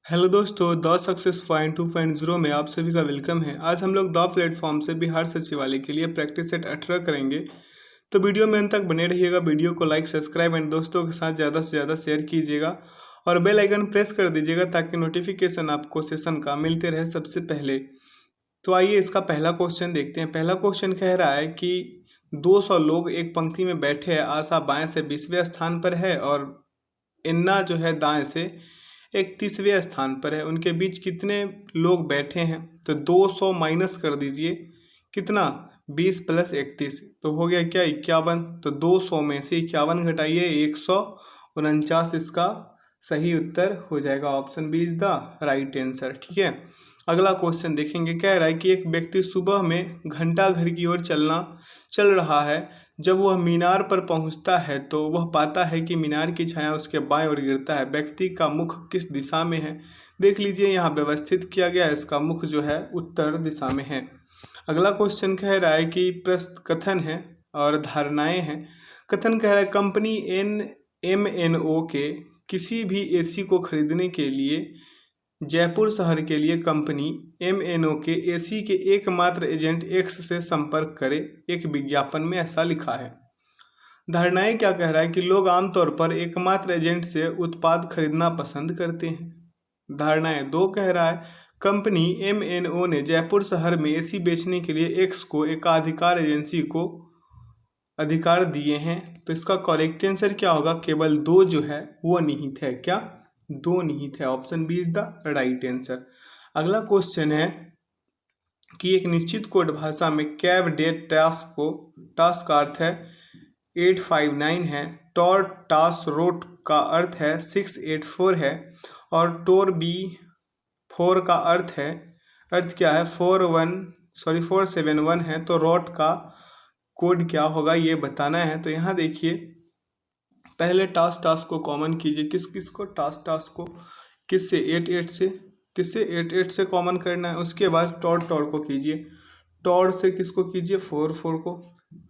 Hello दोस्तों, the success point 2.0 में आप सभी का वेलकम है। आज हम लोग द प्लेटफॉर्म से बिहार सचिवालय के लिए प्रैक्टिस सेट 18 करेंगे। तो वीडियो में अंत तक बने रहिएगा। वीडियो को लाइक, सब्सक्राइब एंड दोस्तों के साथ ज़्यादा से ज़्यादा शेयर कीजिएगा और बेल आइकन प्रेस कर दीजिएगा ताकि नोटिफिकेशन आपको सेशन का मिलते रहे सबसे पहले। तो आइए इसका पहला क्वेश्चन देखते हैं। पहला क्वेश्चन कह रहा है कि 200 लोग एक पंक्ति में बैठे हैं। आशा बाएं से 20वें स्थान पर है और इन्ना जो है दाएं से 31वें स्थान पर है। उनके बीच कितने लोग बैठे हैं? तो 200 माइनस कर दीजिए, कितना? 20 प्लस 31 तो हो गया क्या? 51। तो 200 में से 51 घटाइए, 149 इसका सही उत्तर हो जाएगा। Option B is the right answer. ठीक है, अगला क्वेश्चन देखेंगे। कह रहा है कि एक व्यक्ति सुबह में घंटा घर की ओर चल रहा है। जब वह मीनार पर पहुंचता है तो वह पाता है कि मीनार की छाया उसके बाएं ओर गिरता है। व्यक्ति का मुख किस दिशा में है? देख लीजिए, यहाँ व्यवस्थित किया गया है। इसका मुख जो है उत्तर दिशा में है। अगला क्वेश्चन कह रहा है कि प्रश्न कथन है और धारणाएं हैं। कथन कह रहा है कंपनी MNO के किसी भी एसी को खरीदने के लिए जयपुर शहर के लिए कंपनी MNO के एसी के एकमात्र एजेंट एक्स से संपर्क करे। एक विज्ञापन में ऐसा लिखा है। धारणाएं क्या कह रहा है कि लोग आमतौर पर एकमात्र एजेंट से उत्पाद खरीदना पसंद करते हैं। धारणाएं दो कह रहा है कंपनी MNO ने जयपुर शहर में एसी बेचने के लिए एक्स को एकाधिकार एजेंसी को अधिकार दिए हैं। तो इसका करेक्ट आंसर क्या होगा? केवल दो जो है वो निहित है। क्या? दो निहित है। Option B is the right answer. अगला क्वेश्चन है कि एक निश्चित कोड भाषा में कैब डेट टास्क का अर्थ है 859 है। टॉर टास रोट का अर्थ है 684 है और टोर बी 4 का अर्थ क्या है 471 है। तो रोट का कोड क्या होगा ये बताना है। तो यहाँ देखिए, पहले टास्क को कॉमन कीजिए। किस को? टास्क को किससे? 88 से कॉमन करना है। उसके बाद टॉर को कीजिए। टॉर से किसको कीजिए? 4 को।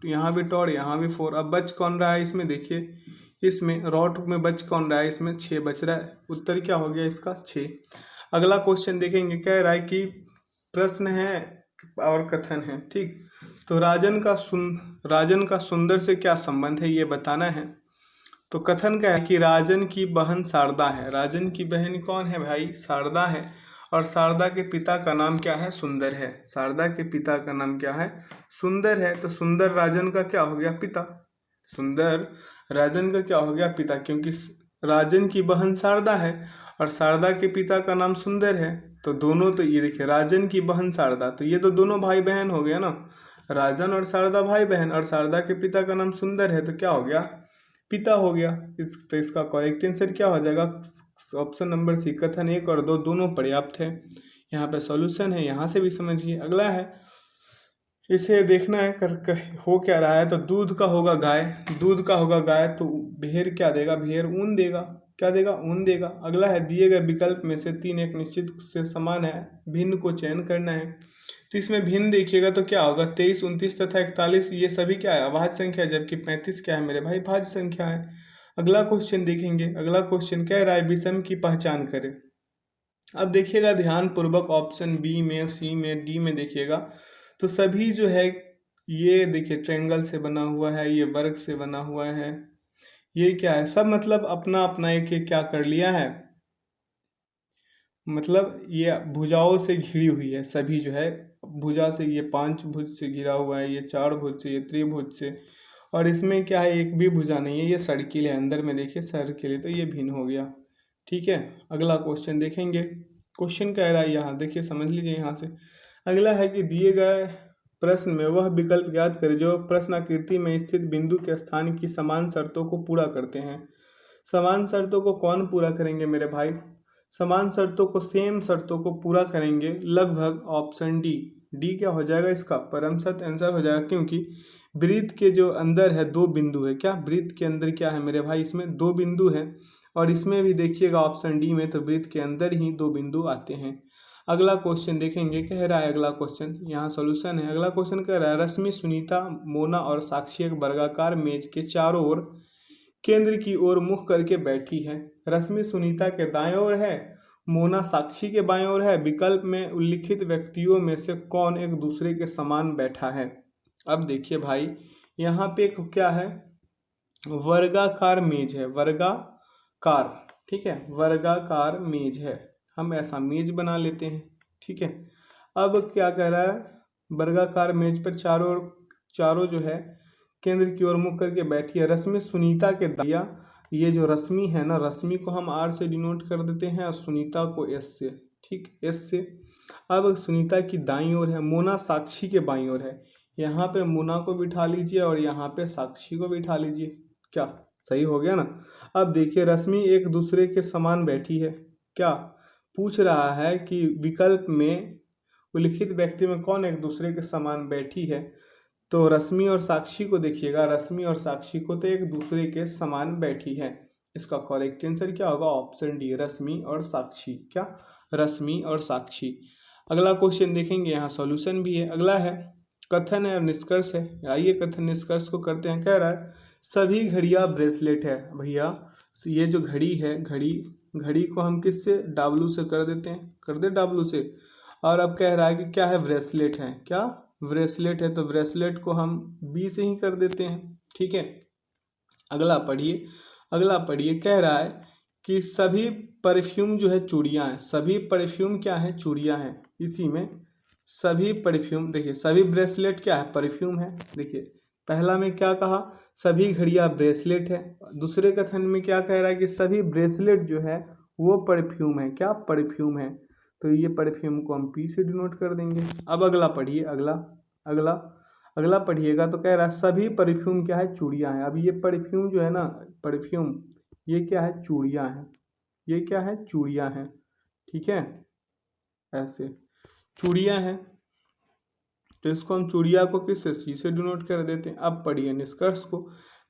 तो यहाँ भी टॉर, यहाँ भी 4। अब बच कौन रहा है इसमें? देखिए, इसमें रॉट में बच कौन रहा है? इसमें 6 बच रहा है। उत्तर क्या हो गया इसका? 6। अगला क्वेश्चन देखेंगे। कह रहा है कि प्रश्न है और कथन है। ठीक, तो राजन का सुंदर से क्या संबंध है ये बताना है। तो कथन का है कि राजन की बहन शारदा है। राजन की बहन कौन है भाई? शारदा है। और शारदा के पिता का नाम क्या है? सुंदर है। शारदा के पिता का नाम क्या है? सुंदर है। तो सुंदर राजन का क्या हो गया? पिता। सुंदर राजन का क्या हो गया? पिता, क्योंकि राजन की बहन शारदा है और शारदा के पिता का नाम सुंदर है। तो दोनों, तो ये देखिए, राजन की बहन शारदा, तो ये तो दोनों भाई बहन हो गया ना। राजन और शारदा भाई बहन, और शारदा के पिता का नाम सुंदर है, तो क्या हो गया? पिता हो गया। तो इसका करेक्ट आंसर क्या हो जाएगा? Option number C. कथन 1 और 2 दोनों पर्याप्त है। यहाँ पे सॉल्यूशन है, यहाँ से भी समझिए। अगला है, इसे देखना है हो क्या रहा है। तो दूध का होगा गाय, तो भेड़ क्या देगा? भेड़ ऊन देगा। क्या देगा? ऊन देगा। अगला है, दिए गए विकल्प में से 3 एक निश्चित से समान है, भिन्न को चयन करना है। तो इसमें भिन्न देखिएगा तो क्या होगा? 23, 29 तथा 41 ये सभी क्या है? अभाज्य संख्या है, जबकि 35 क्या है मेरे भाई? भाज्य संख्या है। अगला क्वेश्चन देखेंगे। अगला क्वेश्चन कह रहा है विषम की पहचान करें। अब देखिएगा ध्यान पूर्वक, ऑप्शन बी में, सी में, डी में देखिएगा। तो सभी जो है, ये देखिए ट्रायंगल से बना हुआ है, ये वर्ग से बना हुआ है, ये क्या है? सब मतलब अपना अपना एक क्या कर लिया है, मतलब ये भुजाओं से घिरी हुई है सभी जो है। भुजा से, ये 5 भुज से घिरा हुआ है, ये 4 भुज से, ये त्रिभुज से, और इसमें क्या है? एक भी भुजा नहीं है, ये सर्किल है। अंदर में देखिए सर्किल है, तो ये भिन्न हो गया। ठीक है, अगला क्वेश्चन देखेंगे। क्वेश्चन कह रहा है, यहाँ देखिए, समझ लीजिए यहाँ से। अगला है कि दिए गए प्रश्न में वह विकल्प ज्ञात करें जो प्रश्नाकृति में स्थित बिंदु के स्थान की समान शर्तों को पूरा करते हैं। समान शर्तों को कौन पूरा करेंगे मेरे भाई? समान शर्तों को, सेम शर्तों को पूरा करेंगे लगभग ऑप्शन डी। डी क्या हो जाएगा इसका? परम सत्य आंसर हो जाएगा, क्योंकि वृत्त के जो अंदर है 2 बिंदु है। क्या वृत्त के अंदर क्या है मेरे भाई? इसमें 2 बिंदु है। और इसमें भी देखिएगा ऑप्शन डी में, तो वृत्त के अंदर ही 2 बिंदु आते हैं। अगला क्वेश्चन देखेंगे। कह रहा है अगला क्वेश्चन, यहाँ सॉल्यूशन है। अगला क्वेश्चन कह रहा है रश्मि, सुनीता, मोना और साक्षी एक वर्गाकार मेज के चारों ओर केंद्र की ओर मुख करके बैठी है। रश्मि सुनीता के दाएं ओर है मोना साक्षी के बाईं ओर है। विकल्प में उल्लिखित व्यक्तियों में से कौन एक दूसरे के समान बैठा है। अब देखिए भाई, यहाँ पे एक क्या है, वर्गाकार मेज है, वर्गाकार, ठीक है, वर्गाकार मेज है। हम ऐसा मेज बना लेते हैं, ठीक है। अब क्या कह रहा है, वर्गाकार मेज पर चारों जो है केंद्र की ओर मुख करके बैठी है। रश्मि सुनीता के दिया, ये जो रश्मि है ना, रश्मि को हम आर से डिनोट कर देते हैं और सुनीता को एस से, ठीक, एस से। अब सुनीता की दाईं ओर है, मोना साक्षी के बाईं ओर है। यहाँ पे मोना को बिठा लीजिए और यहाँ पे साक्षी को बिठा लीजिए, क्या सही हो गया ना। अब देखिए, रश्मि एक दूसरे के समान बैठी है। क्या पूछ रहा है कि विकल्प में उल्लिखित व्यक्ति में कौन एक दूसरे के समान बैठी है। तो रश्मि और साक्षी को देखिएगा, रश्मि और साक्षी को तो एक दूसरे के समान बैठी है। इसका करेक्ट आंसर क्या होगा, ऑप्शन डी, रश्मि और साक्षी। क्या, रश्मि और साक्षी। अगला क्वेश्चन देखेंगे, यहाँ सॉल्यूशन भी है। अगला है कथन है और निष्कर्ष है। आइए कथन निष्कर्ष को करते हैं। कह रहा है सभी घड़ियां ब्रेसलेट है। भैया ये जो घड़ी है, घड़ी को हम किससे, डब्लू से कर देते हैं, कर दे डब्लू से। और अब कह रहा है कि क्या है, ब्रेसलेट है। क्या, ब्रेसलेट है, तो ब्रेसलेट को हम बी से ही कर देते हैं, ठीक है। अगला पढ़िए, अगला पढ़िए। कह रहा है कि सभी परफ्यूम जो है चूड़ियाँ हैं। सभी परफ्यूम क्या है, चूड़ियाँ हैं। इसी में सभी परफ्यूम, देखिए सभी ब्रेसलेट क्या है, परफ्यूम है। देखिए पहला में क्या कहा, सभी घड़ियाँ ब्रेसलेट है। दूसरे कथन में क्या कह रहा है कि सभी ब्रेसलेट जो है वो परफ्यूम है। क्या, परफ्यूम है। तो ये परफ्यूम को हम पी से डिनोट कर देंगे। अब अगला पढ़िए, अगला अगला अगला पढ़िएगा। तो कह रहा है सभी परफ्यूम क्या है, चूड़ियाँ हैं। अब ये परफ्यूम जो है ना, परफ्यूम, ये क्या है, चूड़ियाँ हैं। ये क्या है, चूड़ियाँ हैं, ठीक है, ऐसे चूड़ियाँ हैं। तो इसको हम चूड़िया को किससे, सी से डिनोट कर देते हैं। अब पढ़िए निष्कर्ष को।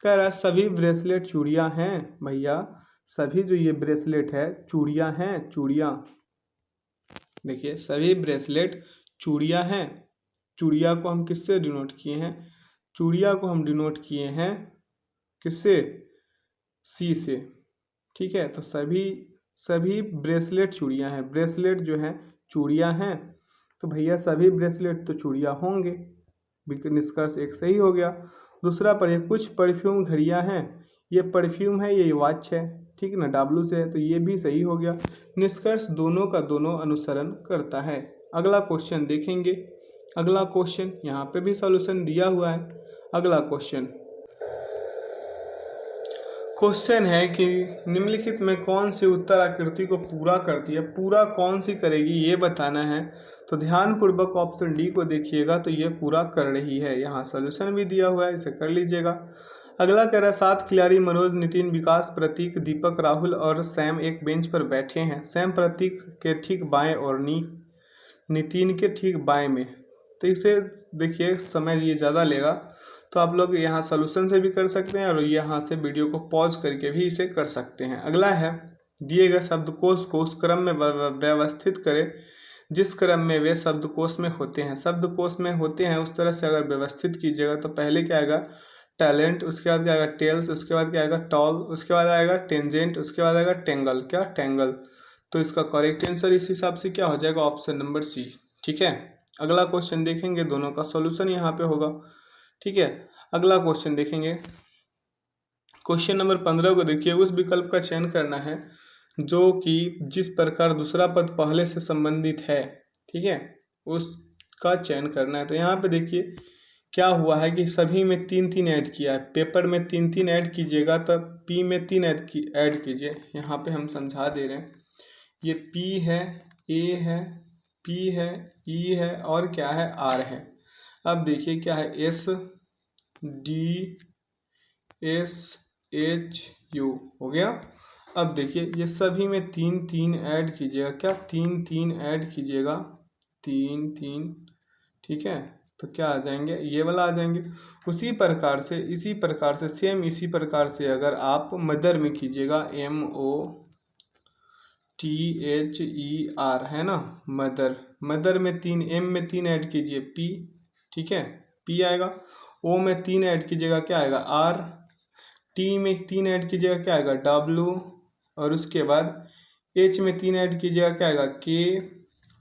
कह रहा है सभी ब्रेसलेट चूड़ियाँ हैं। भैया सभी जो ये ब्रेसलेट है चूड़ियाँ हैं, चूड़ियाँ, देखिए सभी ब्रेसलेट चूड़ियाँ हैं। चूड़िया को हम किससे डिनोट किए हैं, चूड़िया को हम डिनोट किए हैं किससे, सी से, ठीक है। तो सभी ब्रेसलेट चूड़ियाँ हैं। ब्रेसलेट जो है चूड़ियाँ हैं, तो भैया सभी ब्रेसलेट तो चूड़ियाँ होंगे। निष्कर्ष एक सही हो गया। दूसरा पढ़िए, कुछ परफ्यूम घड़ियाँ हैं। ये परफ्यूम है, ये वॉच है, ठीक ना, डब्लू से है, तो ये भी सही हो गया। निष्कर्ष दोनों का दोनों अनुसरण करता है। अगला क्वेश्चन देखेंगे। अगला क्वेश्चन, यहाँ पे भी सॉल्यूशन दिया हुआ है। अगला क्वेश्चन है कि निम्नलिखित में कौन सी उत्तर आकृति को पूरा करती है। पूरा कौन सी करेगी ये बताना है। तो ध्यानपूर्वक ऑप्शन डी को देखिएगा, तो ये पूरा कर रही है। यहाँ सॉल्यूशन भी दिया हुआ है, इसे कर लीजिएगा। अगला कह रहा है 7 खिलाड़ी मनोज, नितिन, विकास, प्रतीक, दीपक, राहुल और सैम एक बेंच पर बैठे हैं। सैम प्रतीक के ठीक बाएं और नितिन के ठीक बाएं में। तो इसे देखिए, समय ये ज़्यादा लेगा, तो आप लोग यहाँ सॉल्यूशन से भी कर सकते हैं और यहाँ से वीडियो को पॉज करके भी इसे कर सकते हैं। अगला है, दिए गए शब्दकोश को उस क्रम में व्यवस्थित करें जिस क्रम में वे शब्दकोश में होते हैं। शब्दकोश में होते हैं उस तरह से अगर व्यवस्थित कीजिएगा तो पहले क्या आएगा, टैलेंट, उसके बाद क्या आएगा, टेल्स, उसके बाद क्या आएगा, टॉल, उसके बाद आएगा टेंजेंट, उसके बाद आएगा टेंगल। क्या, टेंगल। तो इसका करेक्ट आंसर इस हिसाब से क्या हो जाएगा, ऑप्शन नंबर सी, ठीक है। अगला क्वेश्चन देखेंगे, दोनों का सॉल्यूशन यहाँ पे होगा, ठीक है। अगला क्वेश्चन देखेंगे, क्वेश्चन नंबर 15 को देखिए। उस विकल्प का चयन करना है जो कि जिस प्रकार दूसरा पद पहले से संबंधित है, ठीक है, उसका चयन करना है। तो यहाँ पे देखिए क्या हुआ है कि सभी में 3-3 ऐड किया है। पेपर में 3-3 ऐड कीजिएगा, तब पी में 3 ऐड कीजिए। यहाँ पे हम समझा दे रहे हैं, ये पी है, ए है, पी है, ई है और क्या है, आर है। अब देखिए क्या है, S D S H U हो गया। अब देखिए ये सभी में 3-3 ऐड कीजिएगा। क्या, 3-3 ऐड कीजिएगा, 3-3, ठीक है। तो क्या आ जाएंगे, ये वाला आ जाएंगे। उसी प्रकार से सेम इसी प्रकार से अगर आप मदर में कीजिएगा, MOTHER है ना, मदर में 3, एम में 3 ऐड कीजिए, पी, ठीक है, पी आएगा। ओ में 3 ऐड कीजिएगा, क्या आएगा, आर। टी में 3 ऐड कीजिएगा, क्या आएगा, डब्लू। और उसके बाद एच में 3 ऐड कीजिएगा क्या आएगा के,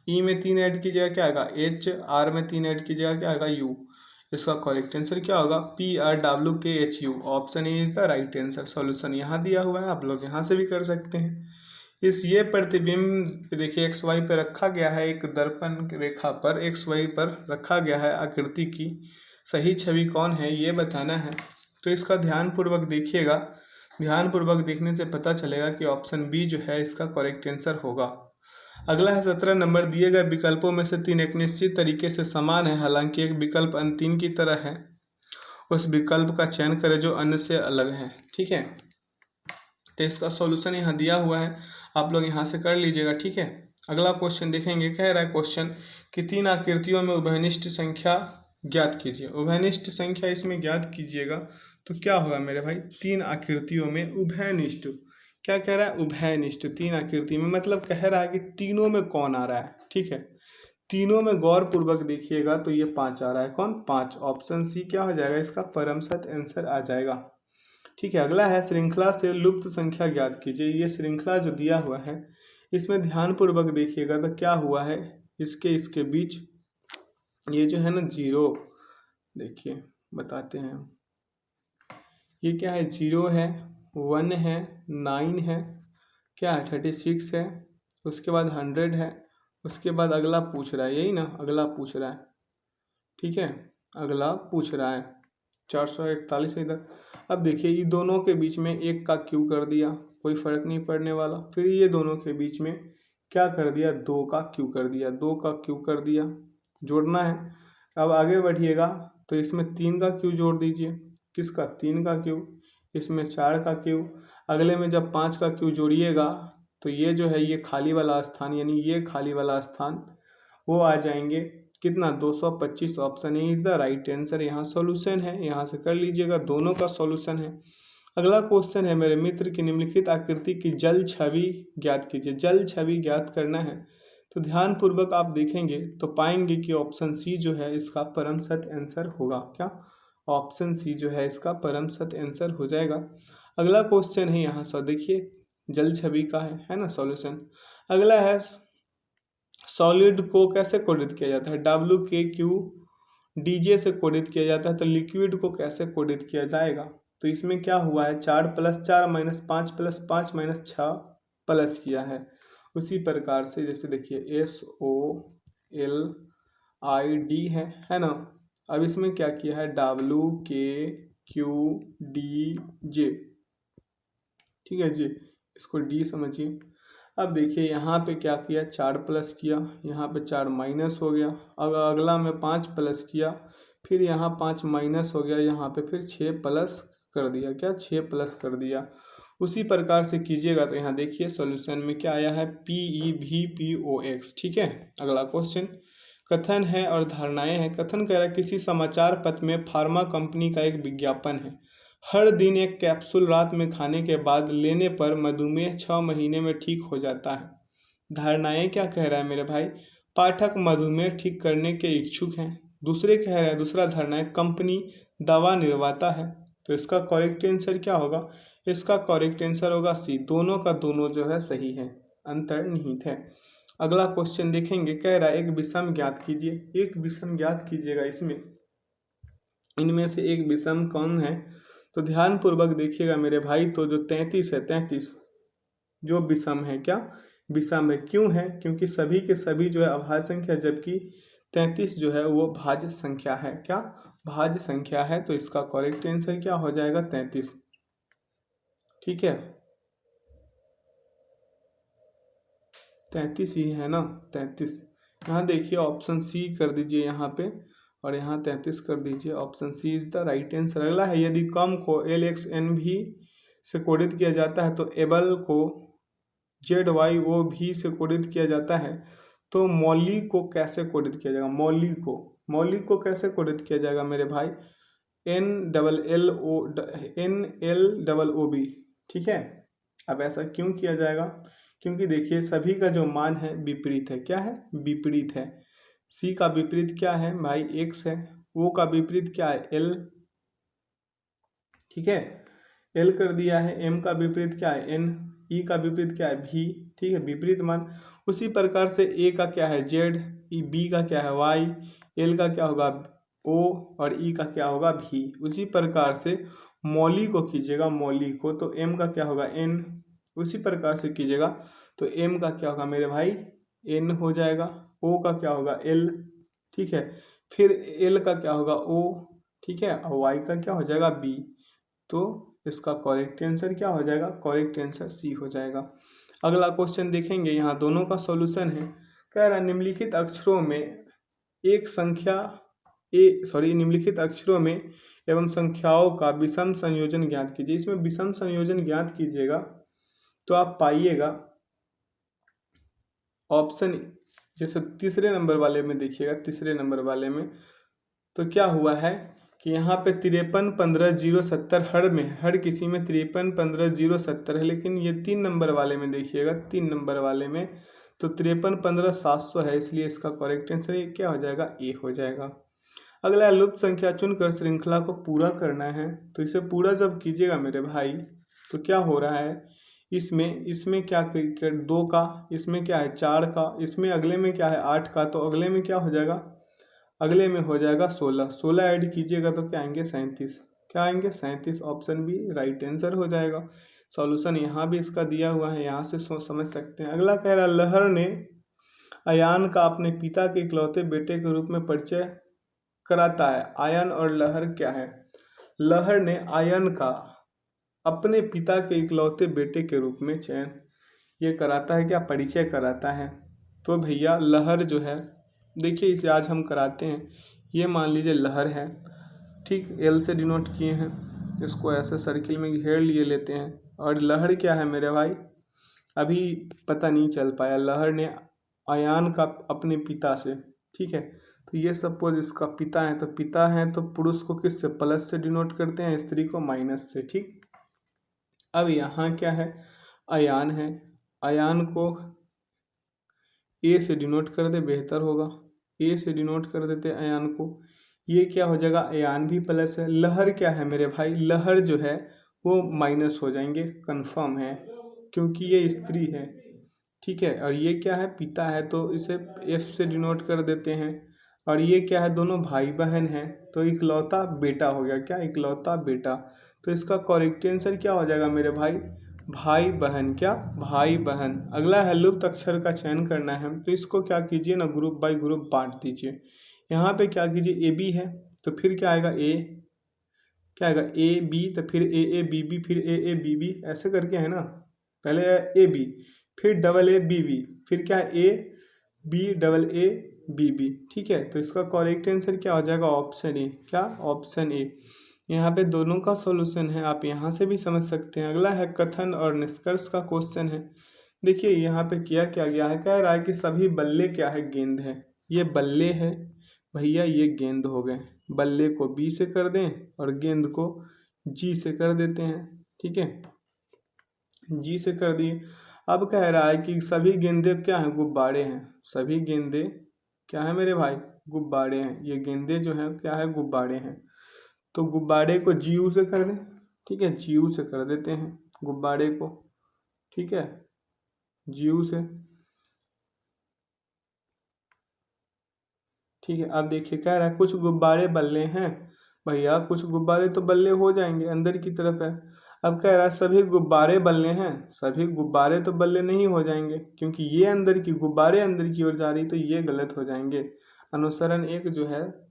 ई में 3 ऐड कीजिएगा क्या आएगा एच, आर में 3 ऐड कीजिएगा क्या आएगा यू। इसका करेक्ट आंसर क्या होगा PRWKHU। Option A is the right answer. Solution यहाँ दिया हुआ है, आप लोग यहाँ से भी कर सकते हैं। इस ये प्रतिबिंब देखिए एक्स वाई पर रखा गया है, एक दर्पण रेखा पर एक्स वाई पर रखा गया है आकृति की, सही छवि कौन है ये बताना है। तो इसका ध्यानपूर्वक देखिएगा, ध्यानपूर्वक देखने से पता चलेगा कि ऑप्शन बी जो है इसका करेक्ट आंसर होगा। अगला है 17 नंबर, दिए गए विकल्पों में से 3 एक निश्चित तरीके से समान है, हालांकि एक विकल्प अन्य 3 की तरह है, उस विकल्प का चयन करें जो अन्य से अलग है। ठीक है, तो इसका सॉल्यूशन यहाँ दिया हुआ है, आप लोग यहाँ से कर लीजिएगा। ठीक है, अगला क्वेश्चन देखेंगे। कह रहा है क्वेश्चन कि 3 आकृतियों में उभयनिष्ठ संख्या ज्ञात कीजिए। उभयनिष्ठ संख्या इसमें ज्ञात कीजिएगा तो क्या होगा मेरे भाई, 3 आकृतियों में उभयनिष्ठ, क्या कह रहा है उभयनिष्ठ, 3 आकृति में मतलब कह रहा है कि तीनों में कौन आ रहा है। ठीक है, तीनों में गौर पूर्वक देखिएगा तो ये 5 आ रहा है, कौन 5, ऑप्शन सी क्या हो जाएगा इसका परम सत्य आंसर आ जाएगा। ठीक है, अगला है श्रृंखला से लुप्त संख्या ज्ञात कीजिए। ये श्रृंखला जो दिया हुआ है इसमें ध्यानपूर्वक देखिएगा तो क्या हुआ है, इसके बीच ये जो है ना 0, देखिए बताते हैं, ये क्या है 0 है, 1 है, 9 है, क्या है 36 है, उसके बाद 100 है, उसके बाद अगला पूछ रहा है, यही ना अगला पूछ रहा है। ठीक है, अगला पूछ रहा है 441 इधर। अब देखिए ये दोनों के बीच में 1 का क्यू कर दिया, कोई फर्क नहीं पड़ने वाला। फिर ये दोनों के बीच में क्या कर दिया, 2 का क्यू कर दिया, 2 का क्यू कर दिया, जोड़ना है। अब आगे बढ़िएगा तो इसमें 3 का क्यू जोड़ दीजिए, किसका 3 का क्यू, इसमें 4 का क्यू, अगले में जब 5 का क्यू जोड़िएगा तो ये जो है ये खाली वाला स्थान यानी ये खाली वाला स्थान वो आ जाएंगे कितना 225। Option A is the right answer, यहाँ सॉल्यूशन है, यहाँ से कर लीजिएगा, दोनों का सॉल्यूशन है। अगला क्वेश्चन है मेरे मित्र की निम्नलिखित आकृति की जल छवि ज्ञात कीजिए। जल छवि ज्ञात करना है तो ध्यान पूर्वक आप देखेंगे तो पाएंगे कि ऑप्शन सी जो है इसका परम सत्य आंसर होगा। क्या, ऑप्शन सी जो है इसका परम सत्य आंसर हो जाएगा। अगला क्वेश्चन है यहाँ से देखिए जल छवि का है ना सॉल्यूशन। अगला है सॉलिड को कैसे कोडित किया जाता है, WKQDJ से कोडित किया जाता है, तो लिक्विड को कैसे कोडित किया जाएगा। तो इसमें क्या हुआ है 4 + 4 - 5 + 5 - 6 प्लस किया है। उसी प्रकार से जैसे देखिए SOLID है ना। अब इसमें क्या किया है WKQDJ, ठीक है जी, इसको डी समझिए। अब देखिए यहाँ पे क्या किया 4 प्लस किया, यहाँ पे 4 माइनस हो गया, अब अगला में 5 प्लस किया, फिर यहाँ 5 माइनस हो गया, यहाँ पे फिर 6 प्लस कर दिया, क्या 6 प्लस कर दिया। उसी प्रकार से कीजिएगा तो यहाँ देखिए सॉल्यूशन में क्या आया है PEVPOX। ठीक है, अगला क्वेश्चन कथन है और धारणाएं हैं। कथन कह रहा है किसी समाचार पत्र में फार्मा कंपनी का एक विज्ञापन है, हर दिन एक कैप्सूल रात में खाने के बाद लेने पर मधुमेह 6 महीने में ठीक हो जाता है। धारणाएं क्या कह रहा है मेरे भाई, पाठक मधुमेह ठीक करने के इच्छुक हैं। दूसरे कह रहा है, दूसरा धारणा है कंपनी दवा निर्माता है। तो इसका करेक्ट आंसर क्या होगा, इसका करेक्ट आंसर होगा सी, दोनों का दोनों जो है सही है, अंतर्निहित है। अगला क्वेश्चन देखेंगे, कह रहा है एक विषम ज्ञात कीजिए। एक विषम ज्ञात कीजिएगा, इसमें इनमें से एक विषम कौन है, तो ध्यान पूर्वक देखिएगा मेरे भाई। तो जो 33 है, 33 जो विषम है, क्या विषम है, क्यों है, क्योंकि सभी के सभी जो है अभाज्य संख्या, जबकि 33 जो है वो भाज्य संख्या है। क्या भाज्य संख्या है, तो इसका करेक्ट आंसर क्या हो जाएगा 33। ठीक है, 33 ही है ना, 33। यहाँ देखिए ऑप्शन सी कर दीजिए यहाँ पे, और यहाँ 33 कर दीजिए, option C is the right answer. अगला है यदि कम को LXNV से कोडित किया जाता है तो एबल को ZYOV से कोडित किया जाता है, तो मौली को कैसे कोडित किया जाएगा, मौली को कैसे कोडित किया जाएगा मेरे भाई, NLLOB। ठीक है, अब ऐसा क्यों किया जाएगा, क्योंकि देखिए सभी का जो मान है विपरीत है, क्या है विपरीत है। सी का विपरीत क्या है भाई x है, ओ का विपरीत क्या है L, ठीक है L कर दिया है, M का विपरीत क्या है N, ई का विपरीत क्या है भी, ठीक है, विपरीत मान। उसी प्रकार से ए का क्या है जेड, बी का क्या है वाई, एल का क्या होगा ओ और ई का क्या होगा भी। उसी प्रकार से मौली को कीजिएगा, मौली को तो एम का क्या होगा एन, उसी प्रकार से कीजिएगा तो एम का क्या होगा मेरे भाई एन हो जाएगा, ओ का क्या होगा एल, ठीक है, फिर एल का क्या होगा ओ, ठीक है, और वाई का क्या हो जाएगा बी। तो इसका करेक्ट आंसर क्या हो जाएगा, करेक्ट आंसर सी हो जाएगा। अगला क्वेश्चन देखेंगे, यहाँ दोनों का सॉल्यूशन है। कह रहा है निम्नलिखित अक्षरों में एक संख्या निम्नलिखित अक्षरों में एवं संख्याओं का विषम संयोजन ज्ञात कीजिए। इसमें विषम संयोजन ज्ञात कीजिएगा तो आप पाइएगा ऑप्शन, जैसे तीसरे नंबर वाले में देखिएगा, तीसरे नंबर वाले में तो क्या हुआ है कि यहाँ पे 53-15-0-70 हर किसी में 53-15-0-70 है, लेकिन ये 3 नंबर वाले में देखिएगा, 3 नंबर वाले में तो 53-15-700 है, इसलिए इसका करेक्ट आंसर क्या हो जाएगा ए हो जाएगा। अगला लुप्त संख्या चुनकर श्रृंखला को पूरा करना है। तो इसे पूरा जब कीजिएगा मेरे भाई तो क्या हो रहा है, इसमें क्या 2 का, इसमें क्या है 4 का, इसमें अगले में क्या है 8 का, तो अगले में क्या हो जाएगा, अगले में हो जाएगा 16 ऐड कीजिएगा तो क्या आएंगे 37, क्या आएंगे 37, ऑप्शन बी राइट आंसर हो जाएगा। सॉल्यूशन यहाँ भी इसका दिया हुआ है, यहाँ से समझ सकते हैं। अगला कह रहा है लहर ने अयान का अपने पिता के इकलौते बेटे के रूप में परिचय कराता है। आयन और लहर क्या है, लहर ने आयन का अपने पिता के इकलौते बेटे के रूप में चयन ये कराता है, क्या परिचय कराता है। तो भैया लहर जो है देखिए इसे आज हम कराते हैं, ये मान लीजिए लहर है, ठीक, एल से डिनोट किए हैं, इसको ऐसे सर्किल में घेर लिए लेते हैं। और लहर क्या है मेरे भाई, अभी पता नहीं चल पाया, लहर ने अयान का अपने पिता से, ठीक है, तो ये सपोज इसका पिता है, तो पिता है तो पुरुष को किस से प्लस से डिनोट करते हैं, स्त्री को माइनस से, ठीक। अब यहाँ क्या है अयान है, अयान को ए से डिनोट कर दे बेहतर होगा, ए से डिनोट कर देते अयान को, ये क्या हो जाएगा अयान भी प्लस है। लहर क्या है मेरे भाई, लहर जो है वो माइनस हो जाएंगे, कंफर्म है क्योंकि ये स्त्री है, ठीक है, और ये क्या है पिता है तो इसे एफ से डिनोट कर देते हैं। और ये क्या है दोनों भाई बहन हैं तो इकलौता बेटा हो गया, क्या इकलौता बेटा, तो इसका करेक्ट आंसर क्या हो जाएगा मेरे भाई भाई बहन, क्या भाई बहन। अगला है लुप्त अक्षर का चयन करना है, तो इसको क्या कीजिए ना ग्रुप बाय ग्रुप बांट दीजिए। यहाँ पे क्या कीजिए ए बी है तो फिर क्या आएगा ए, क्या आएगा ए बी, तो फिर ए बी बी, फिर ए बी बी, ऐसे करके है ना, पहले ए बी फिर डबल ए बी बी, फिर क्या है A B double A B B, ठीक है, तो इसका करेक्ट आंसर क्या हो जाएगा ऑप्शन ए, क्या ऑप्शन ए। यहाँ पे दोनों का सॉल्यूशन है, आप यहाँ से भी समझ सकते हैं। अगला है कथन और निष्कर्ष का क्वेश्चन है। देखिए यहाँ पे किया क्या गया है, कह रहा है कि सभी बल्ले क्या है गेंद है, ये बल्ले है भैया, ये गेंद हो गए, बल्ले को बी से कर दें और गेंद को जी से कर देते हैं, ठीक है, जी से कर दिए। अब कह रहा है कि सभी गेंदे क्या हैं गुब्बारे हैं, सभी गेंदे क्या है मेरे भाई गुब्बारे हैं, ये गेंदे जो हैं क्या है गुब्बारे हैं, तो गुब्बारे को जी यू से कर दें, ठीक है, जी यू से कर देते हैं गुब्बारे को, ठीक है, जी यू से, ठीक है। अब देखिए कह रहा है कुछ गुब्बारे बल्ले हैं, भैया कुछ गुब्बारे तो बल्ले हो जाएंगे, अंदर की तरफ है। अब कह रहा है सभी गुब्बारे बल्ले हैं, सभी गुब्बारे तो बल्ले नहीं हो जाएंगे क्योंकि ये अंदर की गुब्बारे अंदर की ओर जा रही, तो ये गलत हो जाएंगे। अनुसरण एक जो है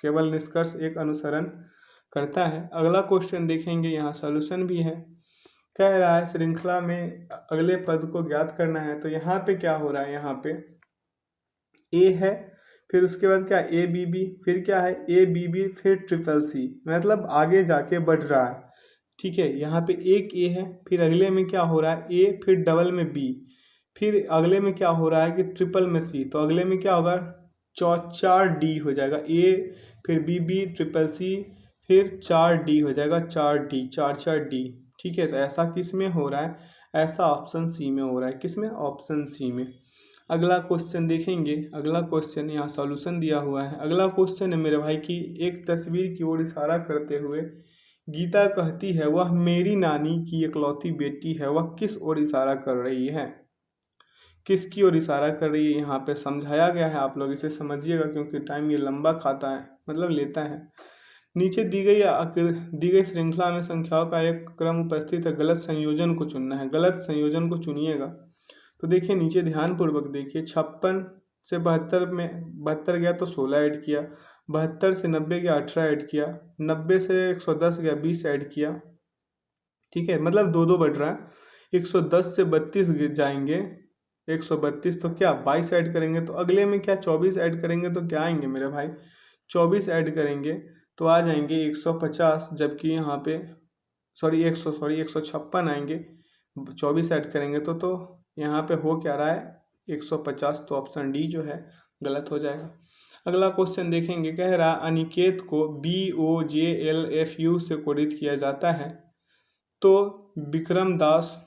केवल निष्कर्ष एक अनुसरण करता है। अगला क्वेश्चन देखेंगे, यहाँ सॉल्यूशन भी है। कह रहा है श्रृंखला में अगले पद को ज्ञात करना है, तो यहाँ पे क्या हो रहा है, यहाँ पे ए है, फिर उसके बाद क्या ए बी बी, फिर क्या है ए बी बी, फिर ट्रिपल सी, मतलब आगे जाके बढ़ रहा है, ठीक है। यहाँ पे एक ए है, फिर अगले में क्या हो रहा है ए, फिर डबल में बी, फिर अगले में क्या हो रहा है कि ट्रिपल में सी, तो अगले में क्या होगा 4D हो जाएगा, ए फिर बी बी ट्रिपल सी फिर 4D हो जाएगा, 4D 4D, ठीक है। तो ऐसा किस में हो रहा है, ऐसा ऑप्शन सी में हो रहा है, किस में ऑप्शन सी में। अगला क्वेश्चन देखेंगे, अगला क्वेश्चन यहाँ सॉल्यूशन दिया हुआ है। अगला क्वेश्चन है मेरे भाई कि एक तस्वीर की ओर इशारा करते हुए गीता कहती है वह मेरी नानी की इकलौती बेटी है, वह किस ओर इशारा कर रही है? किसकी ओर इशारा कर रही है यहाँ पे समझाया गया है, आप लोग इसे समझिएगा क्योंकि टाइम ये लंबा खाता है, मतलब लेता है। नीचे दी गई श्रृंखला में संख्याओं का एक क्रम उपस्थित है, गलत संयोजन को चुनना है, गलत संयोजन को चुनिएगा। तो देखिए नीचे ध्यानपूर्वक देखिए, 56 से 72 में 72 गया तो 16 ऐड किया, 72 से 90 गया 18 ऐड किया, 90 से 110 गया 20 ऐड किया, ठीक है, मतलब दो दो बढ़ रहा है। 110 से 32 जाएंगे, 132 तो क्या 22 ऐड करेंगे, तो अगले में क्या 24 ऐड करेंगे तो क्या आएंगे मेरे भाई, 24 ऐड करेंगे तो आ जाएंगे 150, जबकि यहाँ पे सॉरी 156 आएंगे, 24 ऐड करेंगे तो यहाँ पे हो क्या रहा है 150, तो ऑप्शन डी जो है गलत हो जाएगा। अगला क्वेश्चन देखेंगे, कह रहा अनिकेत को BOJLFU से कोडित किया जाता है, तो विक्रम दास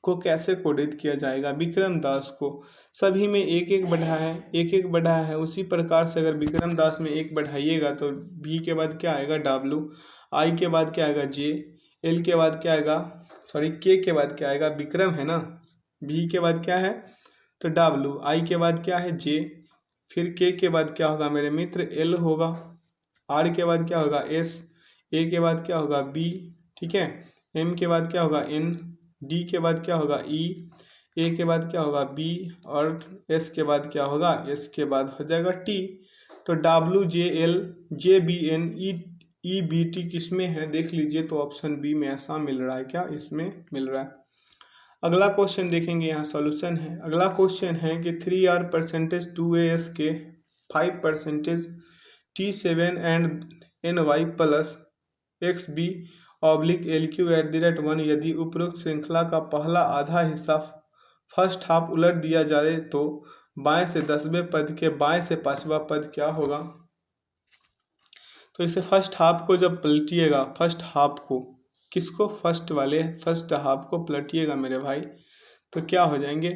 को कैसे कोडित किया जाएगा? विक्रम दास को सभी में एक एक बढ़ा है, एक एक बढ़ा है, उसी प्रकार से अगर विक्रम दास में एक बढ़ाइएगा तो V के बाद क्या आएगा W, I के बाद क्या आएगा J, L के बाद क्या आएगा सॉरी K के बाद क्या आएगा, विक्रम है ना, V के बाद क्या है तो W, I के बाद क्या है J, फिर K के बाद क्या होगा मेरे मित्र L होगा, R के बाद क्या होगा S, A के बाद क्या होगा B, ठीक है, M के बाद क्या होगा N, D के बाद क्या होगा E, A के बाद क्या होगा B, और S के बाद क्या होगा, S के बाद हो जाएगा T। तो WJLJBNEBT किस में है देख लीजिए, तो ऑप्शन बी में ऐसा मिल रहा है, क्या इसमें मिल रहा है। अगला क्वेश्चन देखेंगे, यहाँ सॉल्यूशन है। अगला क्वेश्चन है कि 3R परसेंटेज 2AS के 5 percentage T7 and NY plus XB oblique LQ@1 यदि उपरोक्त श्रृंखला का पहला आधा हिस्सा फर्स्ट हाफ उलट दिया जाए तो बाएं से 10वें पद के बाएं से 5वां पद क्या होगा? तो इसे फर्स्ट हाफ को जब पलटिएगा, फर्स्ट हाफ को किसको, फर्स्ट हाफ को पलटिएगा मेरे भाई, तो क्या हो जाएंगे,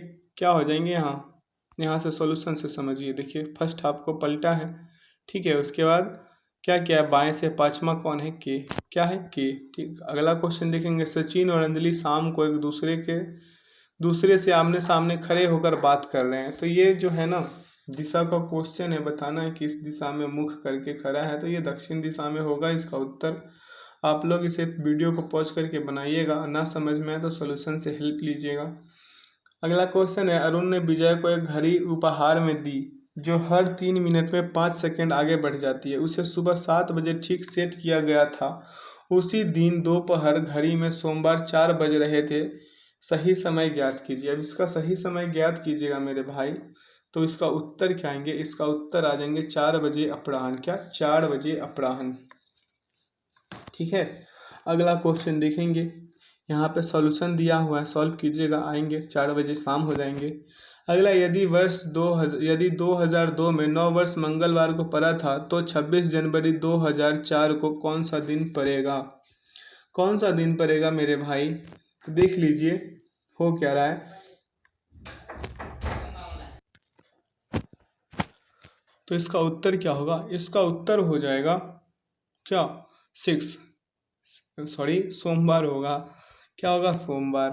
यहाँ से सॉल्यूशन से समझिए। देखिए फर्स्ट हाफ को पलटा है, ठीक है, उसके बाद क्या क्या बाएं से 5वां कौन है के, क्या है के, ठीक। अगला क्वेश्चन देखेंगे, सचिन और अंजलि शाम को एक दूसरे से आमने सामने खड़े होकर बात कर रहे हैं, तो ये जो है ना दिशा का क्वेश्चन है, बताना है किस दिशा में मुख करके खड़ा है, तो ये दक्षिण दिशा में होगा इसका उत्तर। आप लोग इसे वीडियो को पॉज करके बनाइएगा, ना समझ में आए तो सॉल्यूशन से हेल्प लीजिएगा। अगला क्वेश्चन है, अरुण ने विजय को एक घड़ी उपहार में दी जो हर 3 मिनट में 5 सेकंड आगे बढ़ जाती है, उसे सुबह 7 बजे ठीक सेट किया गया था, उसी दिन दोपहर घड़ी में सोमवार 4 बज रहे थे, सही समय ज्ञात कीजिए। अब इसका सही समय ज्ञात कीजिएगा मेरे भाई, तो इसका उत्तर क्या आएंगे, इसका उत्तर आ जाएंगे 4 बजे अपराह्न, क्या 4 बजे अपराह्न, ठीक है। अगला क्वेश्चन देखेंगे, यहाँ पे सॉल्यूशन दिया हुआ है, सॉल्व कीजिएगा, आएंगे 4 बजे शाम हो जाएंगे। अगला, यदि 2002 में 9 वर्ष मंगलवार को पड़ा था तो 26 जनवरी 2004 को कौन सा दिन पड़ेगा? कौन सा दिन पड़ेगा मेरे भाई? तो देख लीजिए हो क्या रहा है, तो इसका उत्तर क्या होगा, इसका उत्तर हो जाएगा क्या 6 सोमवार होगा, क्या होगा सोमवार,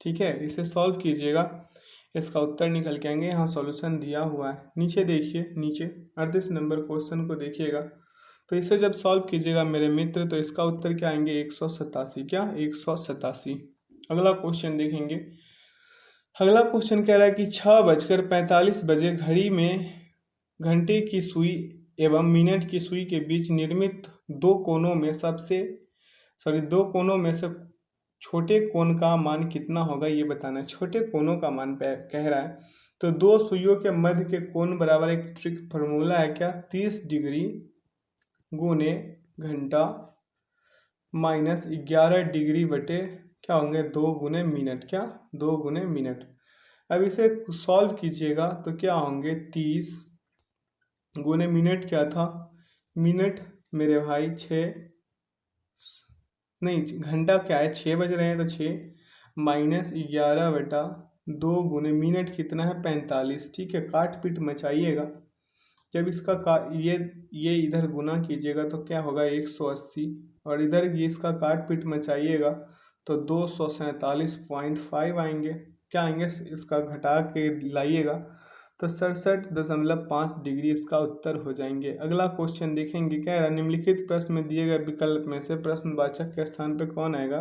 ठीक है। इसे सॉल्व कीजिएगा, इसका उत्तर निकल के आएंगे। यहाँ सॉल्यूशन दिया हुआ है, नीचे देखिए, नीचे 38 नंबर क्वेश्चन को देखिएगा, तो इसे जब सॉल्व कीजिएगा मेरे मित्र तो इसका उत्तर क्या आएंगे 187, क्या 187। अगला क्वेश्चन देखेंगे, अगला क्वेश्चन कह रहा है कि 6:45 बजे घड़ी में घंटे की सुई एवं मिनट की सुई के बीच निर्मित दो कोनों में से छोटे कोण का मान कितना होगा, ये बताना है। छोटे कोनों का मान कह रहा है, तो दो सुइयों के मध्य के कोण बराबर एक ट्रिक फार्मूला है, क्या 30 डिग्री गुने घंटा माइनस 11 डिग्री बटे क्या होंगे 2 गुने मिनट, क्या 2 गुने मिनट। अब इसे सॉल्व कीजिएगा तो क्या होंगे 30 गुने मिनट, क्या था मिनट मेरे भाई 6 नहीं घंटा क्या है 6 बज रहे हैं, तो 6 माइनस 11 बटा 2 गुने मिनट कितना है 45, ठीक है। काट पीट मचाइएगा, जब इसका ये इधर गुना कीजिएगा तो क्या होगा 180 और इधर ये इसका काट पीट मचाइएगा तो 247.5 आएंगे। क्या आएंगे, इसका घटा के लाइएगा तो 67.5 डिग्री इसका उत्तर हो जाएंगे। अगला क्वेश्चन देखेंगे, क्या है, निम्नलिखित प्रश्न में दिए गए विकल्प में से प्रश्नवाचक के स्थान पे कौन आएगा।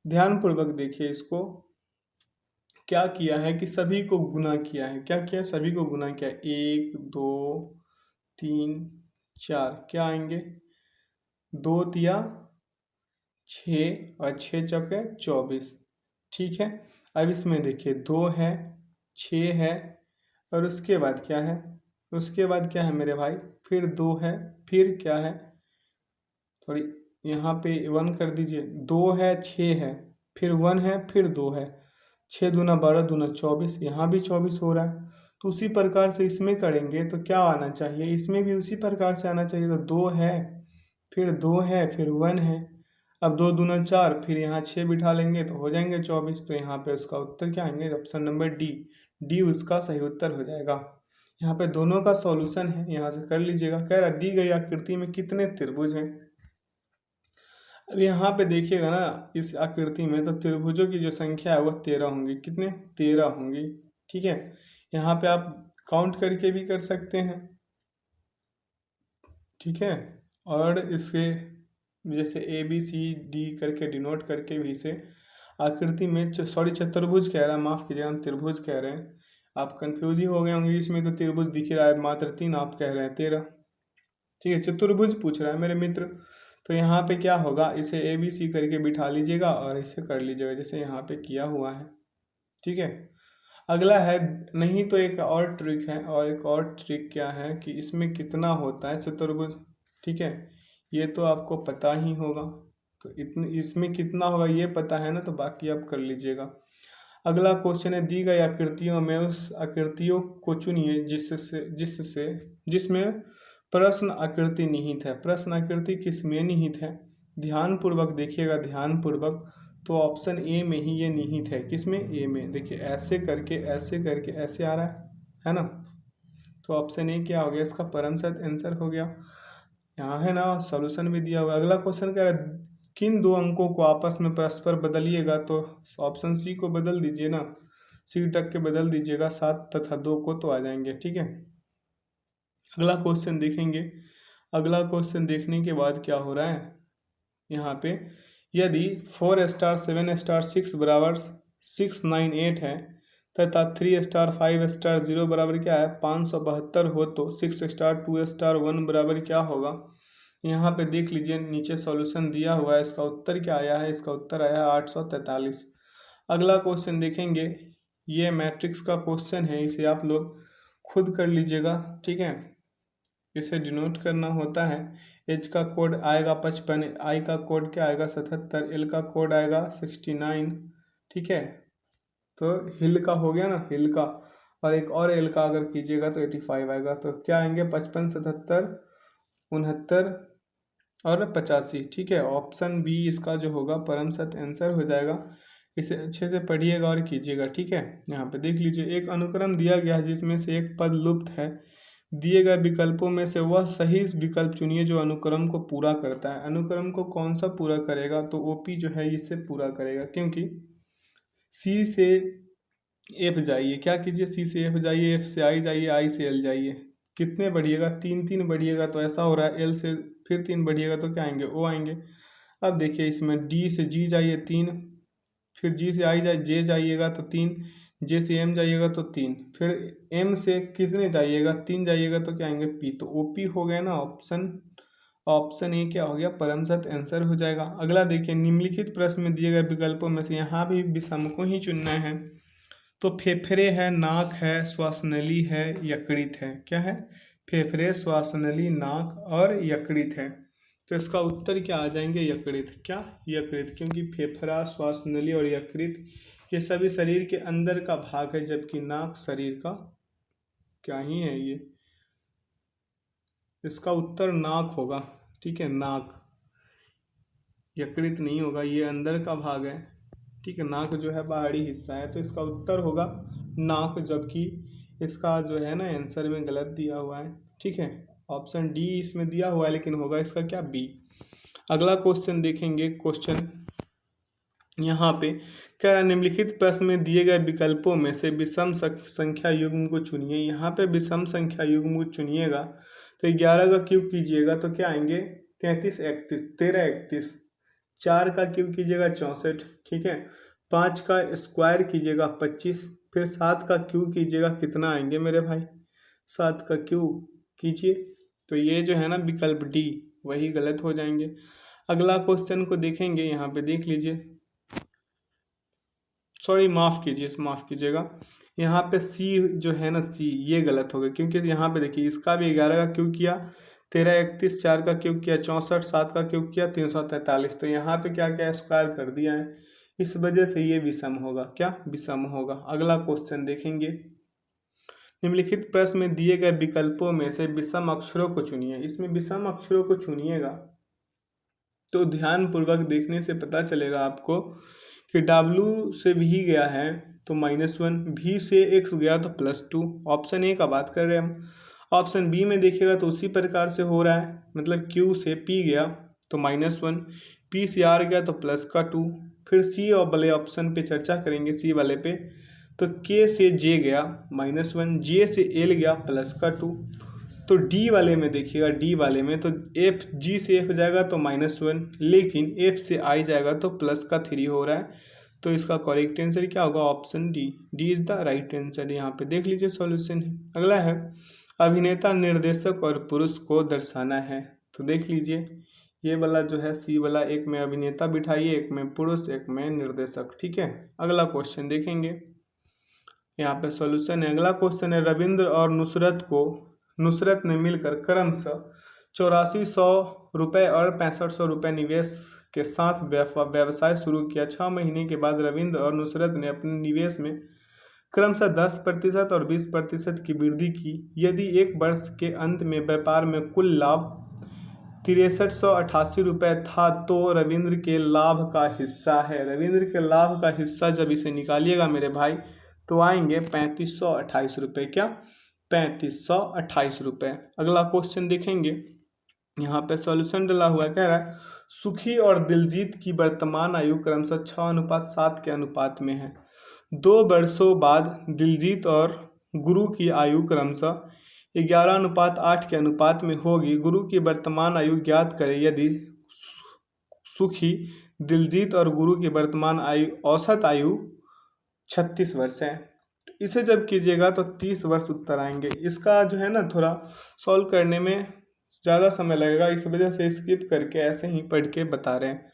ध्यान पूर्वक देखिए इसको। क्या किया है कि सभी को गुना किया है। क्या किया, सभी को गुना किया। 1 2 3 4 क्या आएंगे, 2 तिया 6 और 6 चौके 24। ठीक है, अब इसमें देखिए 2 है, 6 है और उसके बाद क्या है, उसके बाद क्या है मेरे भाई, फिर 2 है, फिर क्या है, थोड़ी यहाँ पे 1 कर दीजिए। 2 है, 6 है, फिर 1 है, फिर 2 है। 6 दूना 12 दूना 24, यहाँ भी 24 हो रहा है। तो उसी प्रकार से इसमें करेंगे तो क्या आना चाहिए, इसमें भी उसी प्रकार से आना चाहिए। तो 2 है, फिर 2 है, फिर 1 है। अब 2 दूना 4, फिर यहाँ 6 बिठा लेंगे तो हो जाएंगे 24। तो यहाँ पे उसका उत्तर क्या आएंगे, ऑप्शन नंबर डी, डी उसका सही उत्तर हो जाएगा। यहाँ पे दोनों का सॉल्यूशन है, यहाँ से कर लीजिएगा। कह रहा दी गई आकृति में कितने त्रिभुज हैं। अब यहाँ पे देखिएगा ना, इस आकृति में तो त्रिभुजों की जो संख्या है वह 13 होंगी। कितने, 13 होंगी। ठीक है, यहाँ पे आप काउंट करके भी कर सकते हैं। ठीक है, और इसके जैसे ABCD करके डिनोट करके भी इसे आकृति में सॉरी चतुर्भुज कह रहा है, माफ कीजिएगा, हम त्रिभुज कह रहे हैं। आप कंफ्यूज ही हो गए होंगे, इसमें तो त्रिभुज दिख रहा है मात्र 3, आप कह रहे हैं 13। ठीक है, चतुर्भुज पूछ रहा है मेरे मित्र। तो यहाँ पे क्या होगा, इसे ABC करके बिठा लीजिएगा और इसे कर लीजिएगा जैसे यहाँ पे किया हुआ है। ठीक है, अगला है, नहीं तो एक और ट्रिक है, और एक और ट्रिक क्या है कि इसमें कितना होता है चतुर्भुज। ठीक है, ये तो आपको पता ही होगा। तो इतने इसमें कितना होगा ये पता है ना, तो बाकी आप कर लीजिएगा। अगला क्वेश्चन है, दी गई आकृतियों में उस आकृतियों को चुनिए जिसमें प्रश्न आकृति निहित है। प्रश्न आकृति किसमें निहित है, ध्यान पूर्वक देखिएगा, ध्यान पूर्वक। तो ऑप्शन ए में ही ये निहित है। किसमें, ए में। देखिए ऐसे करके ऐसे आ रहा है ना। तो ऑप्शन ए क्या हो गया, इसका परम सत्य आंसर हो गया। यहाँ है ना, सॉल्यूशन भी दिया हुआ। अगला क्वेश्चन क्या है, किन दो अंकों को आपस में परस्पर बदलिएगा। तो ऑप्शन सी को बदल दीजिए ना, सी तक के बदल दीजिएगा, 7 तथा 2 को तो आ जाएंगे। ठीक है, अगला क्वेश्चन देखेंगे। अगला क्वेश्चन देखने के बाद क्या हो रहा है, यहाँ पे यदि 4 स्टार 7 स्टार 6 बराबर 6 9 8 है तथा 3 स्टार 5 स्टार 0 बराबर क्या है 572 हो, तो 6 स्टार 2 स्टार 1 बराबर क्या होगा। यहाँ पे देख लीजिए, नीचे सॉल्यूशन दिया हुआ है। इसका उत्तर क्या आया है, इसका उत्तर आया है 843। अगला क्वेश्चन देखेंगे, ये मैट्रिक्स का क्वेश्चन है, इसे आप लोग खुद कर लीजिएगा। ठीक है, इसे डिनोट करना होता है। एच का कोड आएगा 55, आई का कोड क्या आएगा 77, एल का कोड आएगा 69। ठीक है, तो हिल का हो गया ना, हिल का, और एक और एल का अगर कीजिएगा तो 85 आएगा। तो क्या आएंगे 55 77 69 और 85। ठीक है, ऑप्शन बी इसका जो होगा परम सत्य आंसर हो जाएगा। इसे अच्छे से पढ़िएगा और कीजिएगा। ठीक है, यहाँ पे देख लीजिए, एक अनुक्रम दिया गया है जिसमें से एक पद लुप्त है। दिए गए विकल्पों में से वह सही विकल्प चुनिए जो अनुक्रम को पूरा करता है। अनुक्रम को कौन सा पूरा करेगा, तो ओपी जो है इससे पूरा करेगा, क्योंकि सी से एफ जाइए, क्या कीजिए, सी से एफ जाइए, एफ से आई जाइए, आई से एल जाइए। कितने बढ़िएगा, 3 3 बढ़िएगा तो ऐसा हो रहा है, एल से फिर 3 बढ़िएगा तो क्या आएंगे, ओ आएंगे। अब देखिए इसमें डी से जी जाइए 3, फिर जी से आई जाए जे जाइएगा तो 3, जे से एम जाइएगा तो 3, फिर एम से कितने जाइएगा, 3 जाइएगा तो क्या आएंगे पी। तो ओपी हो गया ना ऑप्शन ए क्या हो गया, परम सत्य आंसर हो जाएगा। अगला देखिए, निम्नलिखित प्रश्न में दिए गए विकल्पों में से यहाँ भी विषम को ही चुनना है। तो फेफड़े है, नाक है, श्वासनली है, यकृत है। क्या है, फेफड़े, श्वासनली, नाक और यकृत है। तो इसका उत्तर क्या आ जाएंगे, यकृत। क्या, यकृत, क्योंकि फेफड़ा, श्वासनली और यकृत ये सभी शरीर के अंदर का भाग है, जबकि नाक शरीर का क्या ही है ये। इसका उत्तर नाक होगा। ठीक है, नाक, यकृत नहीं होगा, ये अंदर का भाग है। ठीक है, नाक जो है बाहरी हिस्सा है, तो इसका उत्तर होगा नाक, जबकि इसका जो है ना आंसर में गलत दिया हुआ है। ठीक है, ऑप्शन डी इसमें दिया हुआ है, लेकिन होगा इसका क्या, बी। अगला क्वेश्चन देखेंगे। क्वेश्चन यहाँ पे कह रहा है निम्नलिखित प्रश्न में दिए गए विकल्पों में से विषम संख्या युग्म को चुनिए। यहाँ पे विषम संख्या युग्म को चुनिएगा तो 11 का क्यूब कीजिएगा तो क्या आएंगे 33 31 13 31। 4 का क्यूब कीजिएगा 64, ठीक है। 5 का स्क्वायर कीजिएगा 25। फिर 7 का क्यूब कीजिएगा कितना आएंगे मेरे भाई 7 का क्यूब कीजिए तो ये जो है ना विकल्प डी वही गलत हो जाएंगे। अगला क्वेश्चन को देखेंगे। यहाँ पे देख लीजिए, सॉरी माफ़ कीजिएगा। यहाँ पे सी जो है ना सी ये गलत हो गया क्योंकि यहाँ पे देखिए इसका भी 11 का क्यूब किया 13 31, 4 का क्यूब किया 64, 7 का क्यूब किया 343। तो यहाँ पे क्या क्या स्क्वायर कर दिया है, इस वजह से ये विषम होगा। क्या विषम होगा। अगला क्वेश्चन देखेंगे। निम्नलिखित प्रश्न में दिए गए विकल्पों में से विषम अक्षरों को चुनिए। इसमें विषम अक्षरों को चुनिएगा तो ध्यानपूर्वक देखने से पता चलेगा आपको कि W से V गया है तो -1, V से X गया तो +2। ऑप्शन ए का बात कर रहे हैं हम। ऑप्शन बी में देखिएगा तो उसी प्रकार से हो रहा है, मतलब Q से P गया तो -1, P से R गया तो +2। फिर सी और वाले ऑप्शन पे चर्चा करेंगे, सी वाले पे तो K से J गया -1, J से L गया +2। तो डी वाले में देखिएगा, डी वाले में तो एफ जी से एफ जाएगा तो -1, लेकिन एफ से आई जाएगा तो +3 हो रहा है। तो इसका करेक्ट आंसर क्या होगा option D. D is the right answer. यहाँ पे देख लीजिए सॉल्यूशन है। अगला है अभिनेता निर्देशक और पुरुष को दर्शाना है। तो देख लीजिए ये वाला जो है सी वाला, एक में अभिनेता बिठाइए, एक में पुरुष, एक में निर्देशक, ठीक है। अगला क्वेश्चन देखेंगे। यहाँ पे सॉल्यूशन है। अगला क्वेश्चन है रविंद्र और नुसरत ने मिलकर क्रमशः 8400 रुपये और 6500 रुपये निवेश के साथ व्यवसाय शुरू किया। 6 महीने के बाद रविंद्र और नुसरत ने अपने निवेश में क्रमशः 10% और 20% की वृद्धि की। यदि एक वर्ष के अंत में व्यापार में कुल लाभ 6388 रुपये था तो रविंद्र के लाभ का हिस्सा है। रविंद्र के लाभ का हिस्सा जब इसे निकालिएगा मेरे भाई तो आएंगे 3528 रुपये। क्या 3528 रुपये। अगला क्वेश्चन देखेंगे। यहाँ पे सॉल्यूशन डला हुआ कह रहा है सुखी और दिलजीत की वर्तमान आयु क्रमशः 6:7 के अनुपात में है। 2 वर्षों बाद दिलजीत और गुरु की आयु क्रमशः 11:8 के अनुपात में होगी। गुरु की वर्तमान आयु ज्ञात करें। यदि सुखी, दिलजीत और गुरु की वर्तमान आयु औसत आयु 36 वर्ष है। इसे जब कीजिएगा तो 30 वर्ष उत्तर आएंगे। इसका जो है ना थोड़ा सॉल्व करने में ज़्यादा समय लगेगा, इस वजह से स्किप करके ऐसे ही पढ़ के बता रहे हैं,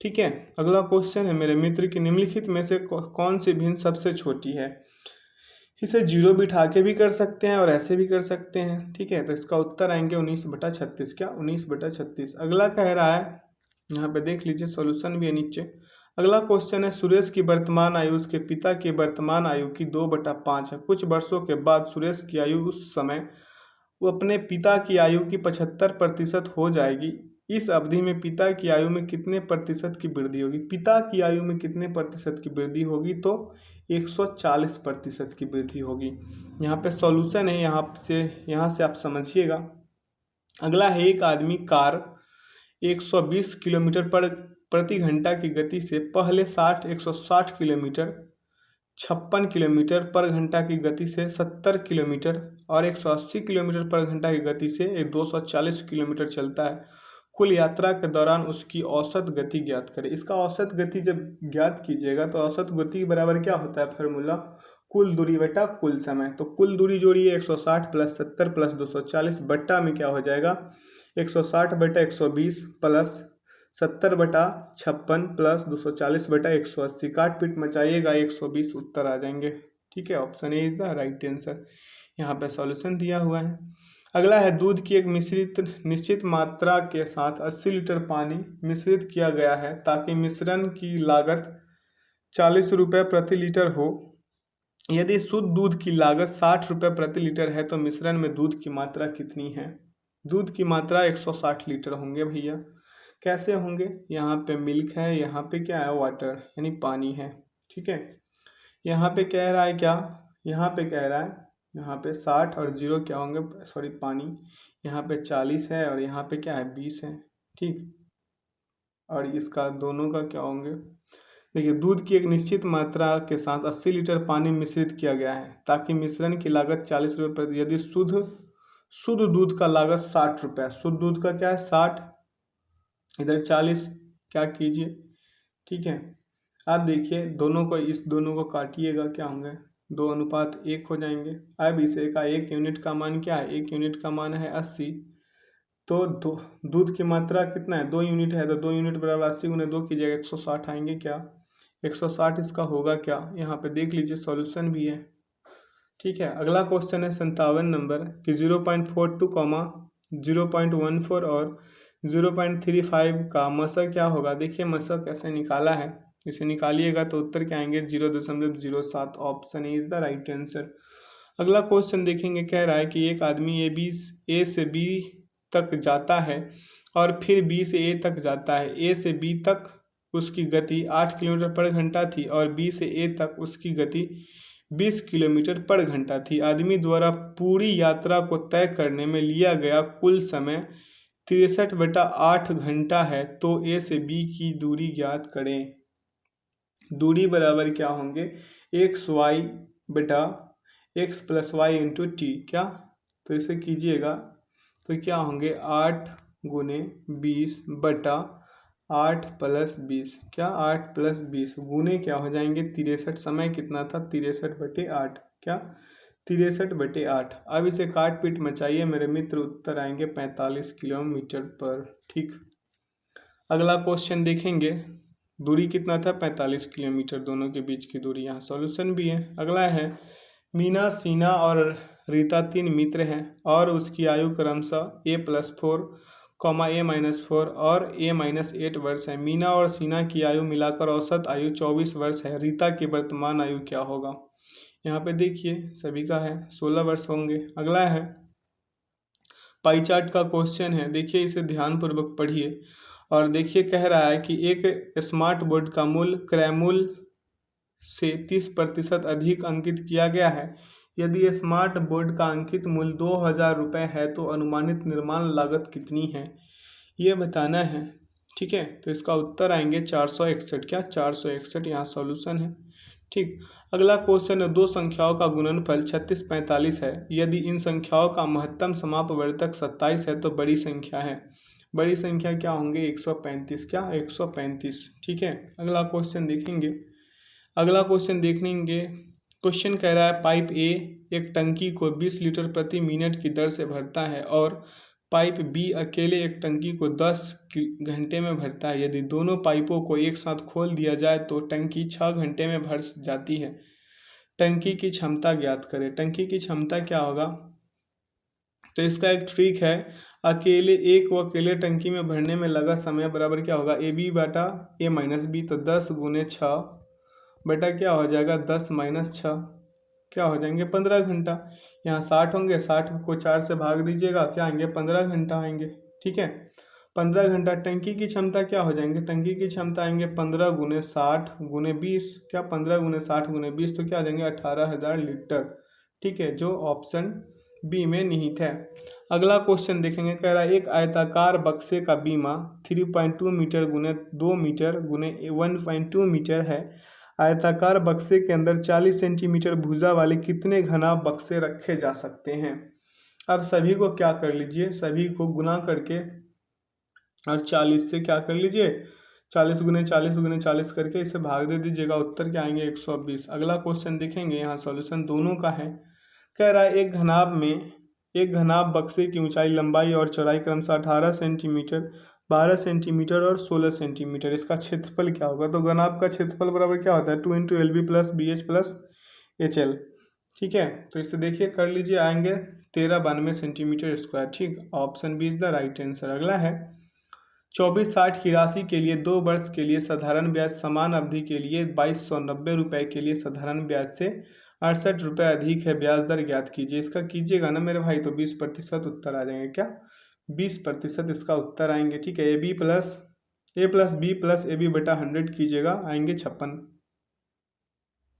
ठीक है। अगला क्वेश्चन है मेरे मित्र की निम्नलिखित में से कौन सी भिन्न सबसे छोटी है। इसे 0 बिठा के भी कर सकते हैं और ऐसे भी कर सकते हैं, ठीक है। तो इसका उत्तर आएंगे 19/36। क्या 19/36। अगला कह रहा है, यहाँ पे देख लीजिए सॉल्यूशन भी है नीचे। अगला क्वेश्चन है सुरेश की वर्तमान आयु उसके पिता की वर्तमान आयु की 2/5 है। कुछ वर्षों के बाद सुरेश की आयु उस समय वो अपने पिता की आयु की 75% हो जाएगी। इस अवधि में पिता की आयु में कितने प्रतिशत की वृद्धि होगी। पिता की आयु में कितने प्रतिशत की वृद्धि होगी तो 140% की वृद्धि होगी। यहाँ पे सॉल्यूशन है, यहाँ से आप समझिएगा। अगला है एक आदमी कार 120 किलोमीटर प्रति घंटा की गति से पहले 160 किलोमीटर, 56 किलोमीटर पर घंटा की गति से 70 किलोमीटर और 180 किलोमीटर पर घंटा की गति से 240 किलोमीटर चलता है। कुल यात्रा के दौरान उसकी औसत गति ज्ञात करें। इसका औसत गति जब ज्ञात कीजिएगा तो औसत गति के बराबर क्या होता है फार्मूला, कुल दूरी बटा कुल समय। तो कुल दूरी जोड़िए 160 + 70 + 240 बट्टा में क्या हो जाएगा 160/120 + 70/56 + 240/180। काट पीट मचाइएगा 120 उत्तर आ जाएंगे, ठीक है। Option A is the right answer. यहाँ पे सॉल्यूशन दिया हुआ है। अगला है दूध की एक निश्चित मात्रा के साथ 80 लीटर पानी मिश्रित किया गया है ताकि मिश्रण की लागत 40 रुपये प्रति लीटर हो। यदि शुद्ध दूध की लागत 60 रुपये प्रति लीटर है तो मिश्रण में दूध की मात्रा कितनी है। दूध की मात्रा 160 लीटर होंगे भैया। कैसे होंगे, यहाँ पे मिल्क है, यहाँ पे क्या है वाटर यानी पानी है, ठीक है। यहाँ पे कह रहा है क्या, यहाँ पे कह रहा है यहाँ पे 60 और 0 क्या होंगे, सॉरी पानी। यहाँ पे 40 है और यहाँ पे क्या है 20 है, ठीक। और इसका दोनों का क्या होंगे। देखिए, दूध की एक निश्चित मात्रा के साथ 80 लीटर पानी मिश्रित किया गया है ताकि मिश्रण की लागत 40 रुपये प्रति। यदि शुद्ध शुद्ध दूध का लागत 60 रुपये, शुद्ध दूध का क्या है 60, इधर 40, क्या कीजिए, ठीक है। आप देखिए दोनों को, इस दोनों को काटिएगा, क्या होंगे 2:1 हो जाएंगे। अब इसे का 1 यूनिट का मान क्या है, 1 यूनिट का मान है 80। तो दूध की मात्रा कितना है, 2 यूनिट है, तो 2 यूनिट बराबर 80 गुने 2 कीजिएगा 160 आएंगे। क्या 160 इसका होगा क्या, यहाँ पे देख लीजिए सॉल्यूशन भी है, ठीक है। अगला क्वेश्चन है 57 नंबर कि 0.42, 0.14 और 0.35 का मशक क्या होगा। देखिए मशक कैसे निकाला है, इसे निकालिएगा तो उत्तर क्या आएंगे 0.07। Option A is the right answer. अगला क्वेश्चन देखेंगे, कह रहा है कि एक आदमी ए से बी तक जाता है और फिर बी से ए तक जाता है। ए से बी तक उसकी गति 8 किलोमीटर पर घंटा थी और बी से ए तक उसकी गति 20 किलोमीटर पर घंटा थी। आदमी द्वारा पूरी यात्रा को तय करने में लिया गया कुल समय 63/8 घंटा है। तो ए से बी की दूरी ज्ञात करें। दूरी बराबर क्या होंगे, x plus y into t, क्या, तो इसे कीजिएगा तो क्या होंगे 8 गुने 20/8 प्लस 20, क्या 8 प्लस 20 गुने क्या हो जाएंगे 63। समय कितना था 63/8, क्या 63/8। अब इसे काट पीट मचाइए मेरे मित्र, उत्तर आएंगे 45 किलोमीटर पर, ठीक। अगला क्वेश्चन देखेंगे, दूरी कितना था 45 किलोमीटर, दोनों के बीच की दूरी, यहाँ सॉल्यूशन भी है। अगला है मीना, सीना और रीता 3 मित्र हैं और उसकी आयु क्रमशः A+4, A-4 और A-8 वर्ष है। मीना और सीना की आयु मिलाकर औसत आयु 24 वर्ष है। रीता की वर्तमान आयु क्या होगा। यहाँ पे देखिए सभी का है 16 वर्ष होंगे। अगला है पाई चार्ट का क्वेश्चन है, देखिए इसे ध्यानपूर्वक पढ़िए और देखिए कह रहा है कि एक स्मार्ट बोर्ड का मूल्य क्रय मूल्य से 30% अधिक अंकित किया गया है। यदि स्मार्ट बोर्ड का अंकित मूल्य 2000 रुपये है तो अनुमानित निर्माण लागत कितनी है, ये बताना है, ठीक है। तो इसका उत्तर आएंगे 461, क्या 461, यहाँ सॉल्यूशन है, ठीक। अगला क्वेश्चन है, दो संख्याओं का गुणनफल 3645 है। यदि इन संख्याओं का महत्तम समापवर्तक 27 है तो बड़ी संख्या है। बड़ी संख्या क्या होंगे 135, क्या 135, ठीक है। अगला क्वेश्चन देखेंगे, अगला क्वेश्चन देखेंगे, क्वेश्चन कह रहा है पाइप ए एक टंकी को 20 लीटर प्रति मिनट की दर से भरता है और पाइप बी अकेले एक टंकी को 10 घंटे में भरता है। यदि दोनों पाइपों को एक साथ खोल दिया जाए तो टंकी 6 घंटे में भर जाती है। टंकी की क्षमता ज्ञात करें। टंकी की क्षमता क्या होगा, तो इसका एक ट्रिक है, अकेले टंकी में भरने में लगा समय बराबर क्या होगा AB/A-B, तो 10 गुने 6 बेटा क्या हो जाएगा 10 - 6, क्या हो जाएंगे 15 घंटा। यहाँ 60 होंगे, 60 को 4 से भाग दीजिएगा, क्या आएंगे 15 घंटा आएंगे, ठीक है। 15 घंटा। टंकी की क्षमता क्या हो जाएंगे, टंकी की क्षमता आएंगे 15 गुने 60 गुने 20, क्या 15 गुने 60 गुने 20, तो क्या आ जाएंगे 18,000 लीटर, ठीक है, जो ऑप्शन बी में निहित है। अगला क्वेश्चन देखेंगे, कह रहा है एक आयताकार बक्से का बीमा 3.2 मीटर गुने 2 मीटर गुने 1.2 मीटर है। आयताकार बक्से के अंदर 40 सेंटीमीटर भुजा वाले कितने घनाभ बक्से रखे जा सकते हैं। अब सभी को क्या कर लीजिए, सभी को गुना करके और 40 से क्या कर लीजिए 40 गुने 40 गुने 40 करके इसे भाग दे दीजिएगा, उत्तर क्या आएंगे 120। अगला क्वेश्चन देखेंगे, यहाँ सॉल्यूशन दोनों का है। कह रहा है एक घनाभ बक्से की ऊंचाई, लंबाई और चौड़ाई क्रमशः 18 सेंटीमीटर, 12 सेंटीमीटर और 16 सेंटीमीटर। इसका क्षेत्रफल क्या होगा, तो घनाभ का क्षेत्रफल बराबर क्या होता है 2 × LB + BH + HL, ठीक है। तो इसे देखिए कर लीजिए, आएंगे 1392 सेंटीमीटर स्क्वायर, ठीक। Option B is the right answer. अगला है 2460 की राशि के लिए 2 वर्ष के लिए साधारण ब्याज, समान अवधि के लिए 2290 रुपये के लिए साधारण ब्याज से 68 रुपये अधिक है, ब्याज दर ज्ञात कीजिए। इसका कीजिएगा ना मेरे भाई तो 20% उत्तर आ जाएंगे, क्या 20% इसका उत्तर आएंगे, ठीक है। A + B + AB बटा 100 कीजिएगा, आएंगे 56।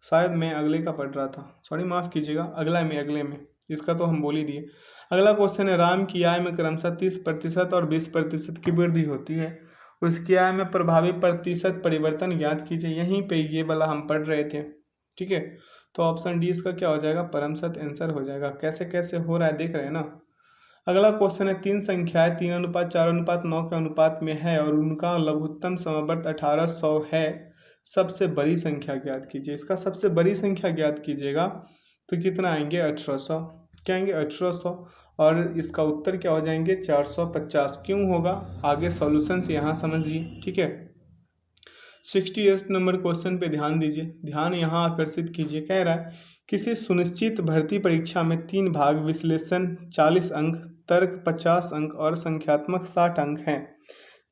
शायद मैं अगले का पढ़ रहा था, सॉरी माफ़ कीजिएगा, अगले में इसका तो हम बोल ही दिए। अगला क्वेश्चन है, राम की आय में क्रमशः 30% और 20% की वृद्धि होती है। उसकी आय में प्रभावी प्रतिशत परिवर्तन ज्ञात कीजिए। यहीं पे ये वाला हम पढ़ रहे थे, ठीक है। तो ऑप्शन डी इसका क्या हो जाएगा, परमसत आंसर हो जाएगा। कैसे कैसे हो रहा है देख रहे हैं ना। अगला क्वेश्चन है, तीन संख्याएं 3:4:9 के अनुपात में है और उनका लघुत्तम समवर्त 1800 है, सबसे बड़ी संख्या ज्ञात कीजिए। इसका सबसे बड़ी संख्या ज्ञात कीजिएगा तो कितना आएंगे, 1800। क्या आएंगे, 1800। और इसका उत्तर क्या हो जाएंगे, 450। क्यों होगा, आगे सॉल्यूशन से यहाँ समझिए, ठीक है। 68 नंबर क्वेश्चन पे ध्यान दीजिए, ध्यान यहाँ आकर्षित कीजिए। कह रहा है किसी सुनिश्चित भर्ती परीक्षा में 3 भाग, विश्लेषण 40 अंक, तर्क 50 अंक और संख्यात्मक 60 अंक हैं।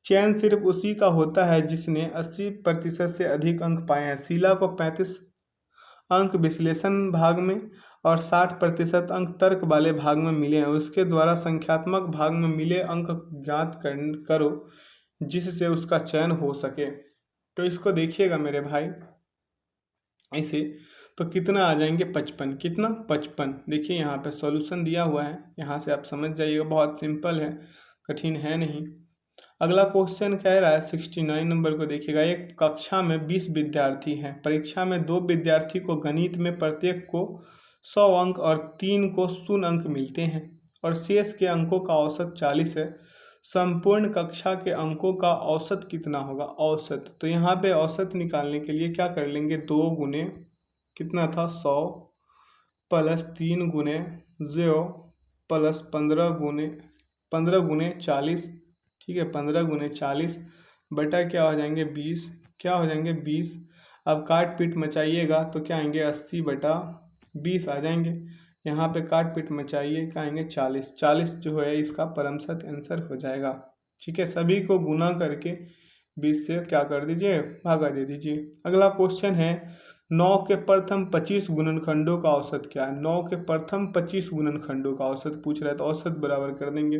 चयन सिर्फ उसी का होता है जिसने 80% से अधिक अंक पाए हैं। शीला को 35 अंक विश्लेषण भाग में और 60% अंक तर्क वाले भाग में मिले हैं। उसके द्वारा संख्यात्मक भाग में मिले अंक ज्ञात करो जिससे उसका चयन हो सके। तो इसको देखिएगा मेरे भाई, ऐसे तो कितना आ जाएंगे, 55। कितना, 55। देखिए यहाँ पे सॉल्यूशन दिया हुआ है, यहाँ से आप समझ जाइएगा, बहुत सिंपल है, कठिन है नहीं। अगला क्वेश्चन कह रहा है 69 नंबर को देखिएगा। एक कक्षा में 20 विद्यार्थी हैं। परीक्षा में 2 विद्यार्थी को गणित में प्रत्येक को 100 अंक और 3 को 0 अंक मिलते हैं और शेष के अंकों का औसत 40 है। संपूर्ण कक्षा के अंकों का औसत कितना होगा, औसत। तो यहाँ पे औसत निकालने के लिए क्या कर लेंगे, 2 गुने कितना था, 100 प्लस 3 गुने 0 प्लस 15 गुने 40, ठीक है, 15 गुने 40 बटा क्या हो जाएंगे, 20। क्या हो जाएंगे, 20। अब काट पीट मचाइएगा तो क्या आएंगे, 80/20 आ जाएंगे। यहाँ पे काट पीट मचाइए, क्या आएंगे, 40। 40 जो है इसका परमसत आंसर हो जाएगा, ठीक है। सभी को गुना करके 20 से क्या कर दीजिए, भागा दे दीजिए। अगला क्वेश्चन है, 9 के प्रथम 25 गुणनखंडों का औसत क्या है। 9 के प्रथम 25 गुणनखंडों का औसत पूछ रहा है, तो औसत बराबर कर देंगे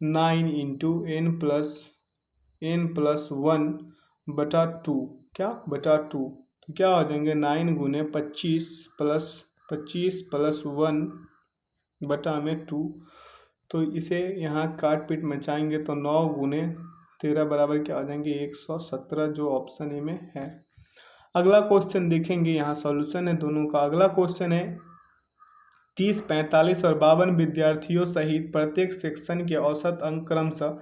9 इंटू n+1/2। क्या, बटा 2। तो क्या हो जाएंगे, 9 गुने 25 प्लस 1 बटा में 2। तो इसे यहाँ काट पीट मचाएंगे तो 9 गुने 13 बराबर क्या हो जाएंगे, 117, जो ऑप्शन ए में है। अगला क्वेश्चन देखेंगे, यहाँ सॉल्यूशन है दोनों का। अगला क्वेश्चन है, 30, 45 और 52 विद्यार्थियों सहित प्रत्येक सेक्शन के औसत अंक क्रमशः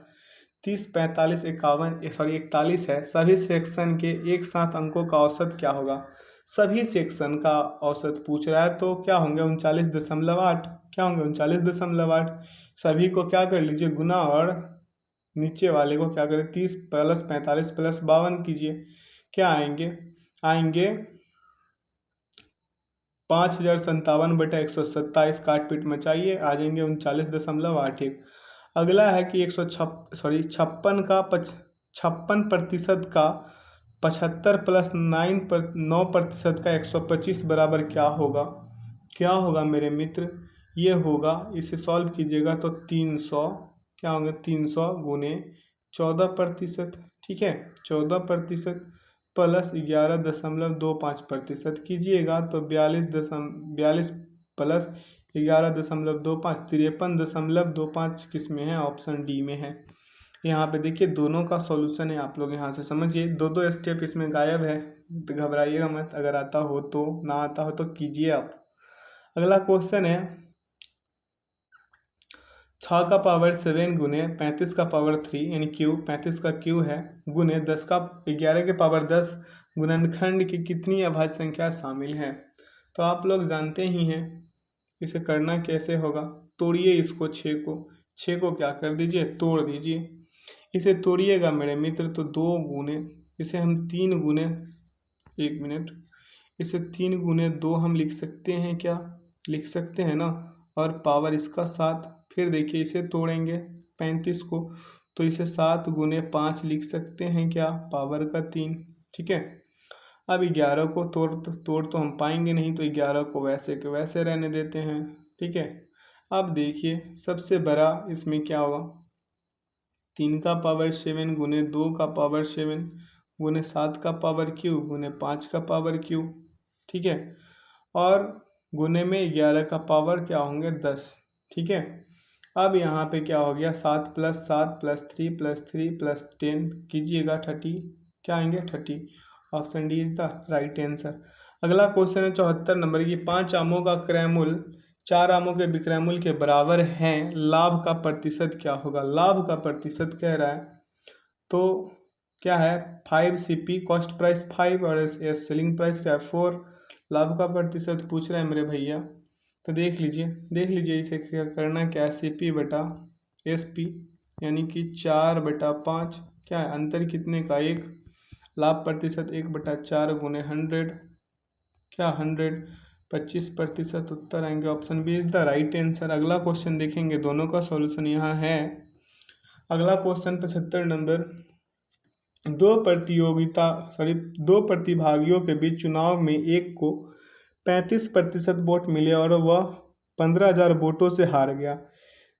30, 45, 41 है। सभी सेक्शन के एक साथ अंकों का औसत क्या होगा। सभी सेक्शन का औसत पूछ रहा है, तो क्या होंगे, 39.8। क्या होंगे, 39.8। सभी को क्या कर लीजिए, गुना, और नीचे वाले को क्या करें, 30 प्लस 45 प्लस 52 कीजिए। क्या आएंगे, 5057/127। काट पीट मचाइए, आ जाएंगे 39.81। अगला है कि 56% का 75 प्लस 9% का 125 बराबर क्या होगा। क्या होगा मेरे मित्र, ये होगा, इसे सॉल्व कीजिएगा तो 300, क्या होंगे, 300 गुने 14%, ठीक है, 14% प्लस 11.25% कीजिएगा तो 42 प्लस 11.25, 53.25 किस में है, ऑप्शन डी में है। यहाँ पे देखिए दोनों का सॉल्यूशन है, आप लोग यहाँ से समझिए, दो स्टेप इसमें गायब है, तो घबराइएगा मत, अगर आता हो तो, ना आता हो तो कीजिए आप। अगला क्वेश्चन है, 6 का पावर 7 गुने 35 का पावर 3 यानी क्यूब, 35 का क्यूब है, गुने 11 के पावर 10 गुणनखंड की कितनी अभाज्य संख्या शामिल है। तो आप लोग जानते ही हैं, इसे करना कैसे होगा, तोड़िए इसको, 6 को क्या कर दीजिए, तोड़ दीजिए। इसे तोड़िएगा मेरे मित्र तो 2 गुने, इसे हम 3 गुने, 1 मिनट, इसे 3 गुने 2 हम लिख सकते हैं, क्या लिख सकते हैं ना, और पावर इसका 7। फिर देखिए इसे तोड़ेंगे 35 को, तो इसे 7 गुने 5 लिख सकते हैं, क्या, पावर का 3, ठीक है। अब 11 को तोड़ तो हम पाएंगे नहीं, तो 11 को वैसे के वैसे रहने देते हैं, ठीक है। अब देखिए सबसे बड़ा इसमें क्या होगा, 3 का पावर 7 गुने 2 का पावर 7 गुने 7 का पावर क्यूब गुने 5 का पावर क्यूब, ठीक है, और गुने में 11 का पावर क्या होंगे, 10, ठीक है। अब यहाँ पे क्या हो गया, 7 + 7 + 3 + 3 + 10 कीजिएगा 30, क्या आएंगे 30। Option D is the right answer. अगला क्वेश्चन है 74 नंबर की, 5 आमों का क्रय मूल्य 4 आमों के विक्रय मूल्य के बराबर हैं, लाभ का प्रतिशत क्या होगा। लाभ का प्रतिशत कह रहा है तो क्या है 5 CP, कॉस्ट प्राइस 5 और एस सेलिंग प्राइस क्या है 4। लाभ का प्रतिशत पूछ रहे हैं मेरे भैया, तो देख लीजिए इसे क्या करना, क्या है CP बटा SP, यानी कि 4/5, क्या है अंतर कितने का 1, लाभ प्रतिशत 1/4 गुने 100, क्या 100, 25%। उत्तर आएंगे option B is the right answer. अगला क्वेश्चन देखेंगे, दोनों का सॉल्यूशन यहाँ है। अगला क्वेश्चन 75 नंबर, दो प्रतिभागियों के बीच चुनाव में एक को 35% वोट मिले और वह 15,000 वोटों से हार गया।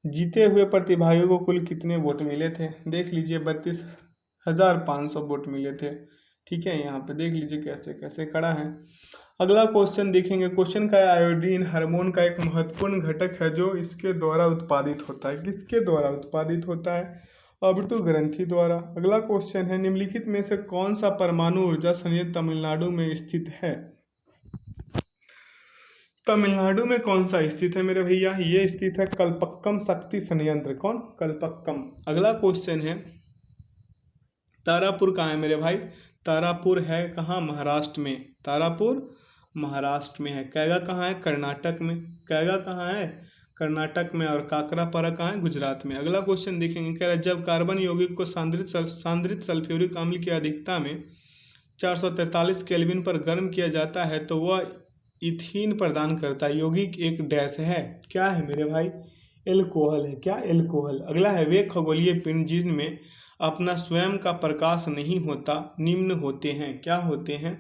जीते हुए प्रतिभागियों को कुल कितने वोट मिले थे। देख लीजिए 32,500 वोट मिले थे। ठीक है, यहाँ पे देख लीजिए कैसे कैसे खड़ा है। अगला क्वेश्चन देखेंगे, क्वेश्चन का आयोडीन हार्मोन का एक महत्वपूर्ण घटक है जो इसके द्वारा उत्पादित होता है। किसके द्वारा उत्पादित होता है, ऑर्बिटो ग्रंथि द्वारा। अगला क्वेश्चन है, निम्नलिखित में से कौन सा परमाणु ऊर्जा संयंत्र तमिलनाडु में स्थित है। तमिलनाडु में कौन सा स्थित है मेरे भैया, ये स्थित है कल्पक्कम शक्ति संयंत्र। कौन, कल्पक्कम। अगला क्वेश्चन है, तारापुर कहाँ है मेरे भाई, तारापुर है कहाँ, महाराष्ट्र में। तारापुर महाराष्ट्र में है। कैगा कहाँ है, कर्नाटक में। कैगा कहाँ है, कर्नाटक में। और काकरापारा कहाँ है, गुजरात में। अगला क्वेश्चन देखेंगे, कह रहा है जब कार्बन यौगिक को सांद्रित सल्फ्यूरिक अम्ल की अधिकता में 443 केल्विन पर गर्म किया जाता है तो वह इथीन प्रदान करता है। यौगिक एक डैश है, क्या है मेरे भाई, एल्कोहल है। क्या, एल्कोहल। अगला है, वे खगोलीय पिंड जिनमें अपना स्वयं का प्रकाश नहीं होता निम्न होते हैं। क्या होते हैं,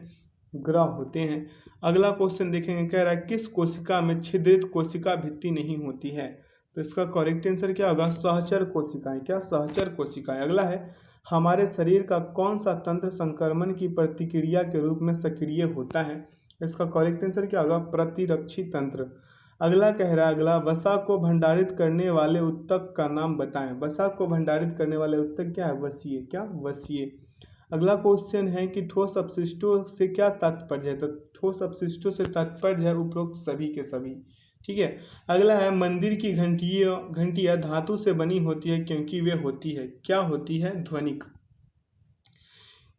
ग्रह होते हैं। अगला क्वेश्चन देखेंगे, कह रहा है किस कोशिका में छिद्रित कोशिका भित्ति नहीं होती है। तो इसका करेक्ट आंसर क्या होगा, सहचर कोशिकाएं। क्या, सहचर कोशिकाएं। अगला है, हमारे शरीर का कौन सा तंत्र संक्रमण की प्रतिक्रिया के रूप में सक्रिय होता है। इसका करेक्ट आंसर क्या होगा, प्रतिरक्षी तंत्र। अगला कह रहा है, अगला, वसा को भंडारित करने वाले ऊतक का नाम बताएं। वसा को भंडारित करने वाले ऊतक क्या है, वसीय। क्या, वसीय। अगला क्वेश्चन है कि ठोस अपशिष्टों से क्या तात्पर्य है। तो ठोस अपशिष्टों से तात्पर्य है उपरोक्त सभी के सभी। ठीक है। अगला है, मंदिर की घंटियां धातु से बनी होती है क्योंकि वे होती है, क्या होती है, ध्वनिक।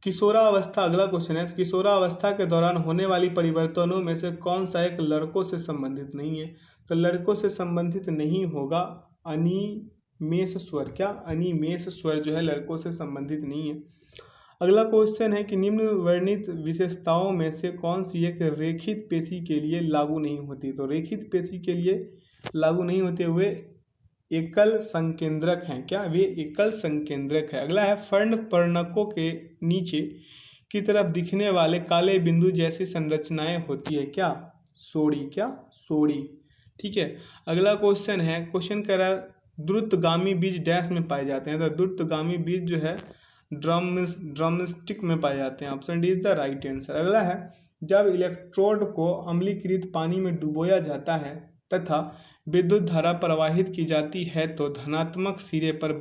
किशोरावस्था, अगला क्वेश्चन है, किशोरावस्था के दौरान होने वाली परिवर्तनों में से कौन सा एक लड़कों से संबंधित नहीं है। तो लड़कों से संबंधित नहीं होगा अनिमेष स्वर। क्या, अनिमेष स्वर जो है लड़कों से संबंधित नहीं है। अगला क्वेश्चन है कि निम्न वर्णित विशेषताओं में से कौन सी एक रेखित पेशी के लिए लागू नहीं होती। तो रेखित पेशी के लिए लागू नहीं होते हुए एकल संकेंद्रक हैं। क्या, वे एकल संकेंद्रक है। अगला है, फर्ण पर्णकों के नीचे की तरफ दिखने वाले काले बिंदु जैसी संरचनाएं होती है। क्या, सोड़ी। क्या, सोड़ी। ठीक है। अगला क्वेश्चन है, क्वेश्चन कह रहा है द्रुतगामी बीज डैश में पाए जाते हैं। तो द्रुतगामी बीज जो है ड्रमस्टिक में पाए जाते हैं। Option D is the right answer. अगला है, जब इलेक्ट्रोड को अम्लीकृत पानी में डुबोया जाता है तथा विद्युत धारा प्रवाहित की जाती है तो धनात्मक सिरे पर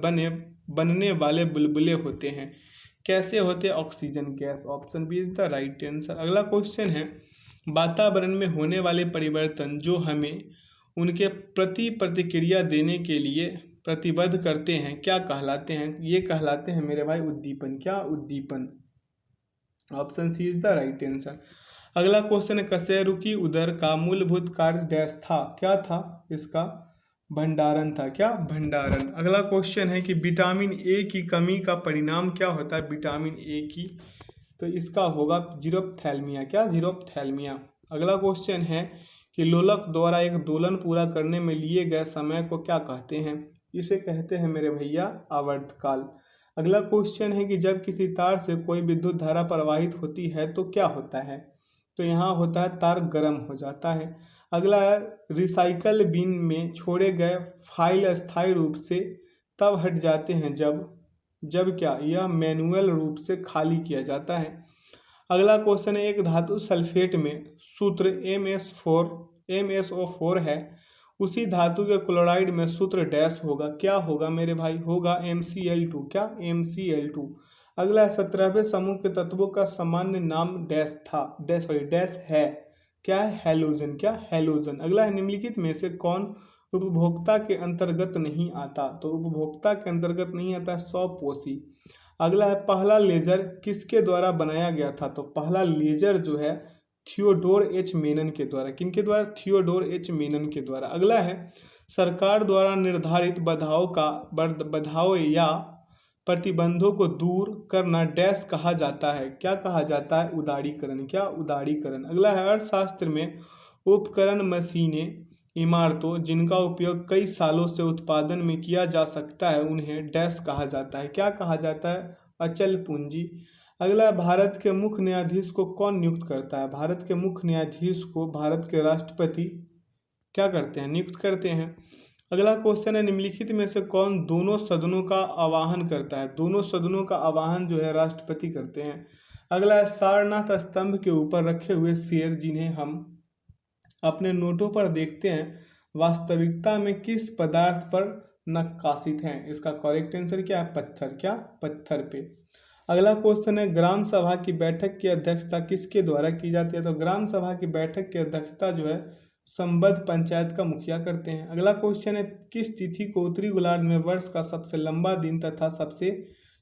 बनने वाले बुलबुले होते हैं। कैसे होते, oxygen gas. Option B is the right answer. अगला क्वेश्चन है, वातावरण में होने वाले परिवर्तन जो हमें उनके प्रति प्रतिक्रिया देने के लिए प्रतिबद्ध करते हैं क्या कहलाते हैं। ये कहलाते हैं मेरे भाई उद्दीपन। क्या, उद्दीपन। Option C is the right answer. अगला क्वेश्चन है, कशेरुकी उदर का मूलभूत कार्य डैश था। क्या था, इसका भंडारण था। क्या, भंडारण। अगला क्वेश्चन है कि विटामिन ए की कमी का परिणाम क्या होता है, विटामिन ए की। तो इसका होगा जीरोप्थैल्मिया। क्या, जीरोप्थैल्मिया। अगला क्वेश्चन है कि लोलक द्वारा एक दोलन पूरा करने में लिए गए समय को क्या कहते हैं। इसे कहते हैं मेरे भैया आवर्तकाल। अगला क्वेश्चन है कि जब किसी तार से कोई विद्युत धारा प्रवाहित होती है तो क्या होता है। तो यहाँ होता है तार गर्म हो जाता है। अगला है, रिसाइकल बिन में छोड़े गए फाइल अस्थायी रूप से तब हट जाते हैं जब क्या, यह मैनुअल रूप से खाली किया जाता है। अगला क्वेश्चन है, एक धातु सल्फेट में सूत्र MsO4 है उसी धातु के क्लोराइड में सूत्र डैश होगा, क्या होगा मेरे भाई, होगा MCl2, क्या MCl2। अगला है 17वें समूह के तत्वों का सामान्य नाम डैश था, डैश सॉरी डैश है, क्या है, हैलोजन, क्या हैलोजन। अगला है निम्नलिखित में से कौन उपभोक्ता के अंतर्गत नहीं आता, तो उपभोक्ता के अंतर्गत नहीं आता है स्वपोषी। अगला है पहला लेजर किसके द्वारा बनाया गया था, तो पहला लेजर जो है थियोडोर एच मेनन के द्वारा, किनके द्वारा, थियोडोर एच मेनन के द्वारा। अगला है सरकार द्वारा निर्धारित बाधाओं या प्रतिबंधों को दूर करना डैश कहा जाता है, क्या कहा जाता है, उदारीकरण, क्या उदारीकरण। अगला है अर्थशास्त्र में उपकरण, मशीनें, इमारतों जिनका उपयोग कई सालों से उत्पादन में किया जा सकता है उन्हें डैश कहा जाता है, क्या कहा जाता है, अचल पूंजी। अगला भारत के मुख्य न्यायाधीश को कौन नियुक्त करता है, भारत के मुख्य न्यायाधीश को भारत के राष्ट्रपति क्या करते हैं, नियुक्त करते हैं। अगला क्वेश्चन है निम्नलिखित में से कौन दोनों सदनों का आवाहन करता है, दोनों सदनों का आवाहन जो है राष्ट्रपति करते हैं। अगला है सारनाथ स्तंभ के ऊपर रखे हुए शेर जिन्हें हम अपने नोटों पर देखते हैं वास्तविकता में किस पदार्थ पर नक्काशित हैं, इसका करेक्ट आंसर क्या है, पत्थर, क्या पत्थर पे। अगला क्वेश्चन है ग्राम सभा की बैठक की अध्यक्षता किसके द्वारा की जाती है, तो ग्राम सभा की बैठक की अध्यक्षता जो है संबद्ध पंचायत का मुखिया करते हैं। अगला क्वेश्चन है किस तिथि को उत्तरी गोलार्ध में वर्ष का सबसे लंबा दिन तथा सबसे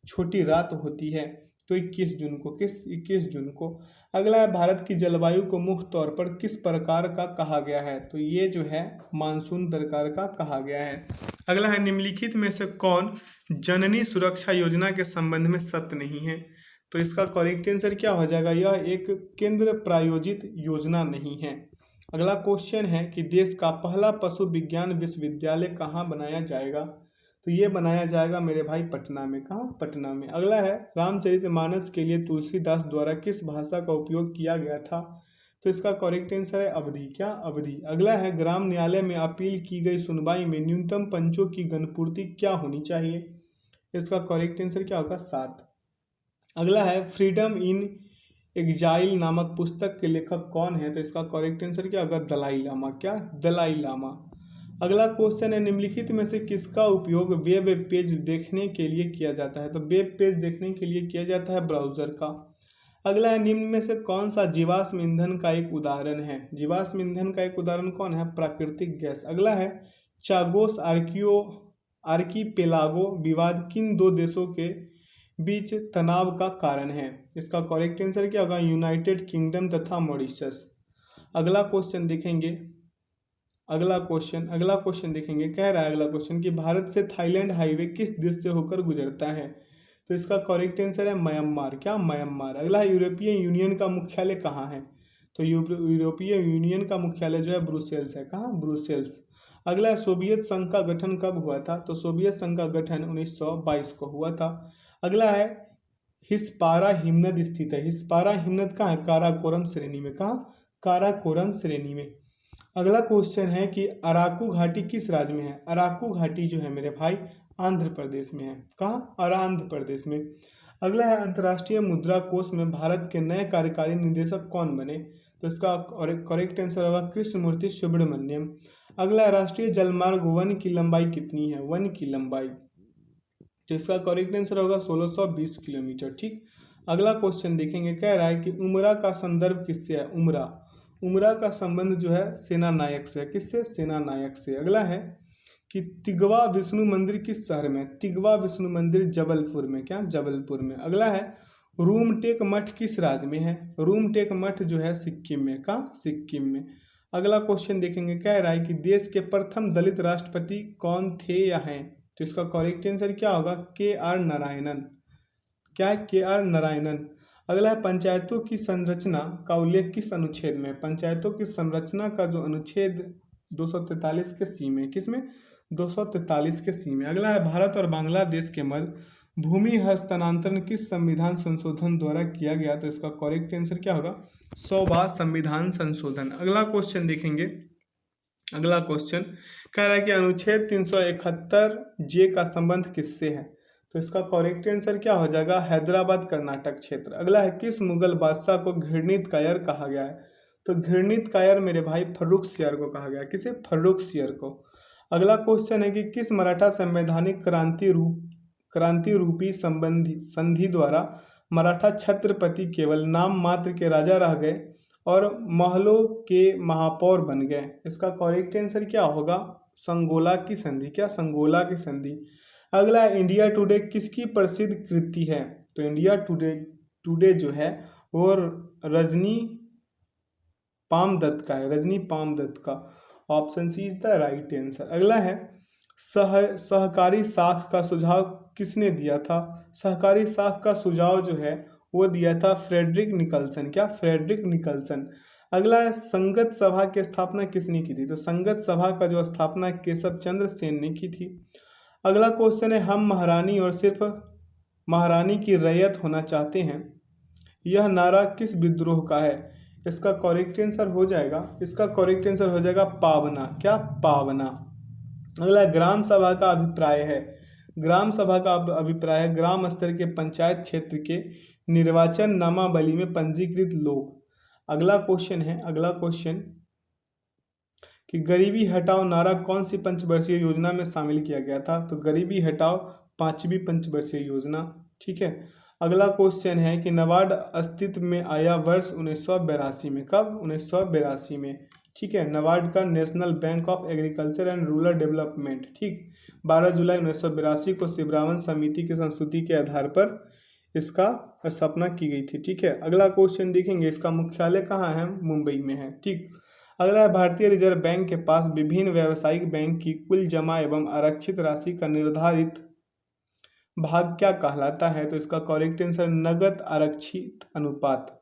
छोटी रात होती है, तो 21 जून को, किस 21 जून को। अगला है भारत की जलवायु को मुख्य तौर पर किस प्रकार का कहा गया है, तो ये जो है मानसून प्रकार का कहा गया है। अगला है निम्नलिखित में से कौन जननी सुरक्षा योजना के संबंध में सत्य नहीं है, तो इसका करेक्ट आंसर क्या हो जाएगा, यह एक केंद्र प्रायोजित योजना नहीं है। अगला क्वेश्चन है कि देश का पहला पशु विज्ञान विश्वविद्यालय कहाँ बनाया जाएगा, तो ये बनाया जाएगा मेरे भाई पटना में, कहाँ, पटना में। अगला है रामचरितमानस के लिए तुलसीदास द्वारा किस भाषा का उपयोग किया गया था, तो इसका करेक्ट आंसर है अवधि, क्या अवधि। अगला है ग्राम न्यायालय में अपील की गई सुनवाई में न्यूनतम पंचों की गणपूर्ति क्या होनी चाहिए, इसका करेक्ट आंसर क्या होगा, 7। अगला है फ्रीडम इन एग्जाइल नामक पुस्तक के लेखक कौन है, तो इसका करेक्ट आंसर क्या होगा, दलाई लामा, क्या दलाई लामा। अगला क्वेश्चन है निम्नलिखित में से किसका उपयोग वेब पेज देखने के लिए किया जाता है, तो वेब पेज देखने के लिए किया जाता है ब्राउजर का। अगला है निम्न में से कौन सा जीवाश्म ईंधन का एक उदाहरण है, जीवाश्म ईंधन का एक उदाहरण कौन है, प्राकृतिक गैस। अगला है चागोस आर्कीपेलागो विवाद किन दो देशों के बीच तनाव का कारण है, इसका करेक्ट आंसर क्या होगा, यूनाइटेड किंगडम तथा मॉरिशस। अगला क्वेश्चन देखेंगे, अगला क्वेश्चन देखेंगे, कह रहा है अगला क्वेश्चन कि भारत से थाईलैंड हाईवे किस देश से होकर गुजरता है, तो इसका करेक्ट आंसर है म्यांमार, क्या म्यांमार। अगला यूरोपीय यूनियन का मुख्यालय कहाँ है, तो यूरोपीय यूनियन का मुख्यालय जो है ब्रुसेल्स है, कहाँ, ब्रुसेल्स। अगला सोवियत संघ का गठन कब हुआ था, तो सोवियत संघ का गठन 1922 को हुआ था। अगला है हिस्पारा हिमनद स्थित है, हिस्पारा हिमनद कहाँ है, काराकोरम श्रेणी में, कहाँ, काराकोरम श्रेणी में। अगला क्वेश्चन है कि अराकू घाटी किस राज्य में है, अराकू घाटी जो है मेरे भाई आंध्र प्रदेश में है, कहाँ, और आंध्र प्रदेश में। अगला है अंतर्राष्ट्रीय मुद्रा कोष में भारत के नए कार्यकारी निदेशक कौन बने, तो इसका करेक्ट आंसर होगा कृष्णमूर्ति सुब्रमण्यम। अगला राष्ट्रीय जलमार्ग 1 की लंबाई कितनी है, 1 की लंबाई, तो इसका करेक्ट आंसर होगा 1620 किलोमीटर, ठीक। अगला क्वेश्चन देखेंगे, कह रहा है कि उमरा का संदर्भ किससे है, उमरा का संबंध जो है सेना नायक से है, किससे, सेना नायक से। अगला है कि तिगवा विष्णु मंदिर किस शहर में, तिगवा विष्णु मंदिर जबलपुर में, क्या, जबलपुर में। अगला है रूमटेक मठ किस राज्य में है, रूमटेक मठ जो है सिक्किम में, कहाँ, सिक्किम में। अगला क्वेश्चन देखेंगे, कह रहा है कि देश के प्रथम दलित राष्ट्रपति कौन थे या हैं, तो इसका करेक्ट आंसर क्या होगा, KR नारायणन, क्या है, KR नारायणन। अगला है पंचायतों की संरचना का उल्लेख किस अनुच्छेद में, पंचायतों की संरचना का जो अनुच्छेद 243 के सी में, किसमें, 243 के सी में। अगला है भारत और बांग्लादेश के मध्य भूमि हस्तांतरण किस संविधान संशोधन द्वारा किया गया, तो इसका करेक्ट आंसर क्या होगा, 100वां संविधान संशोधन। अगला क्वेश्चन देखेंगे, अगला क्वेश्चन कह रहा है कि अनुच्छेद 371 जे का संबंध किससे है, तो इसका करेक्ट आंसर क्या हो जाएगा, हैदराबाद कर्नाटक क्षेत्र। अगला है किस मुगल बादशाह को घृणित कायर कहा गया है, तो घृणित कायर मेरे भाई फर्रुखसियर को कहा गया। किसे? फर्रुखसियर को। अगला क्वेश्चन है कि किस मराठा संवैधानिक क्रांति रूपी संबंधी संधि द्वारा मराठा छत्रपति केवल नाम मात्र के राजा रह गए और महलों के महापौर बन गए? इसका करेक्ट आंसर क्या होगा? संगोला की संधि। क्या? संगोला की संधि। अगला, इंडिया टुडे किसकी प्रसिद्ध कृति है? तो इंडिया टुडे जो है वो रजनी पामदत्त का है, रजनी पामदत्त का। Option C is the right answer. अगला है, सहकारी साख का सुझाव किसने दिया था? सहकारी साख का सुझाव जो है वो दिया था फ्रेडरिक निकल्सन। क्या? Frederick Nicholson. अगला है, संगत सभा की स्थापना किसने की थी? तो संगत सभा का जो स्थापना केशव चंद्र सेन ने की थी। अगला क्वेश्चन है, हम महारानी और सिर्फ महारानी की रैयत होना चाहते हैं, यह नारा किस विद्रोह का है? इसका करेक्ट आंसर हो जाएगा पावना। क्या? पावना। अगला, ग्राम सभा का अभिप्राय है। ग्राम सभा का अभिप्राय है ग्राम स्तर के पंचायत क्षेत्र के निर्वाचन नामावली में पंजीकृत लोग। अगला क्वेश्चन कि गरीबी हटाओ नारा कौन सी पंचवर्षीय योजना में शामिल किया गया था? तो गरीबी हटाओ 5वीं पंचवर्षीय योजना। ठीक है। अगला क्वेश्चन है कि नाबार्ड अस्तित्व में आया वर्ष 1982 में। कब? 1982 में। ठीक है। नाबार्ड का national bank of agriculture and rural development, ठीक, 12 जुलाई 1982 को शिवरामन समिति की संस्तुति के आधार पर इसका स्थापना की गई थी। ठीक है। अगला क्वेश्चन देखेंगे, इसका मुख्यालय कहाँ है? मुंबई में है। ठीक। अगला है, भारतीय रिजर्व बैंक के पास विभिन्न व्यावसायिक बैंक की कुल जमा एवं आरक्षित राशि का निर्धारित भाग क्या कहलाता है? तो इसका करेक्ट आंसर नगद आरक्षित अनुपात।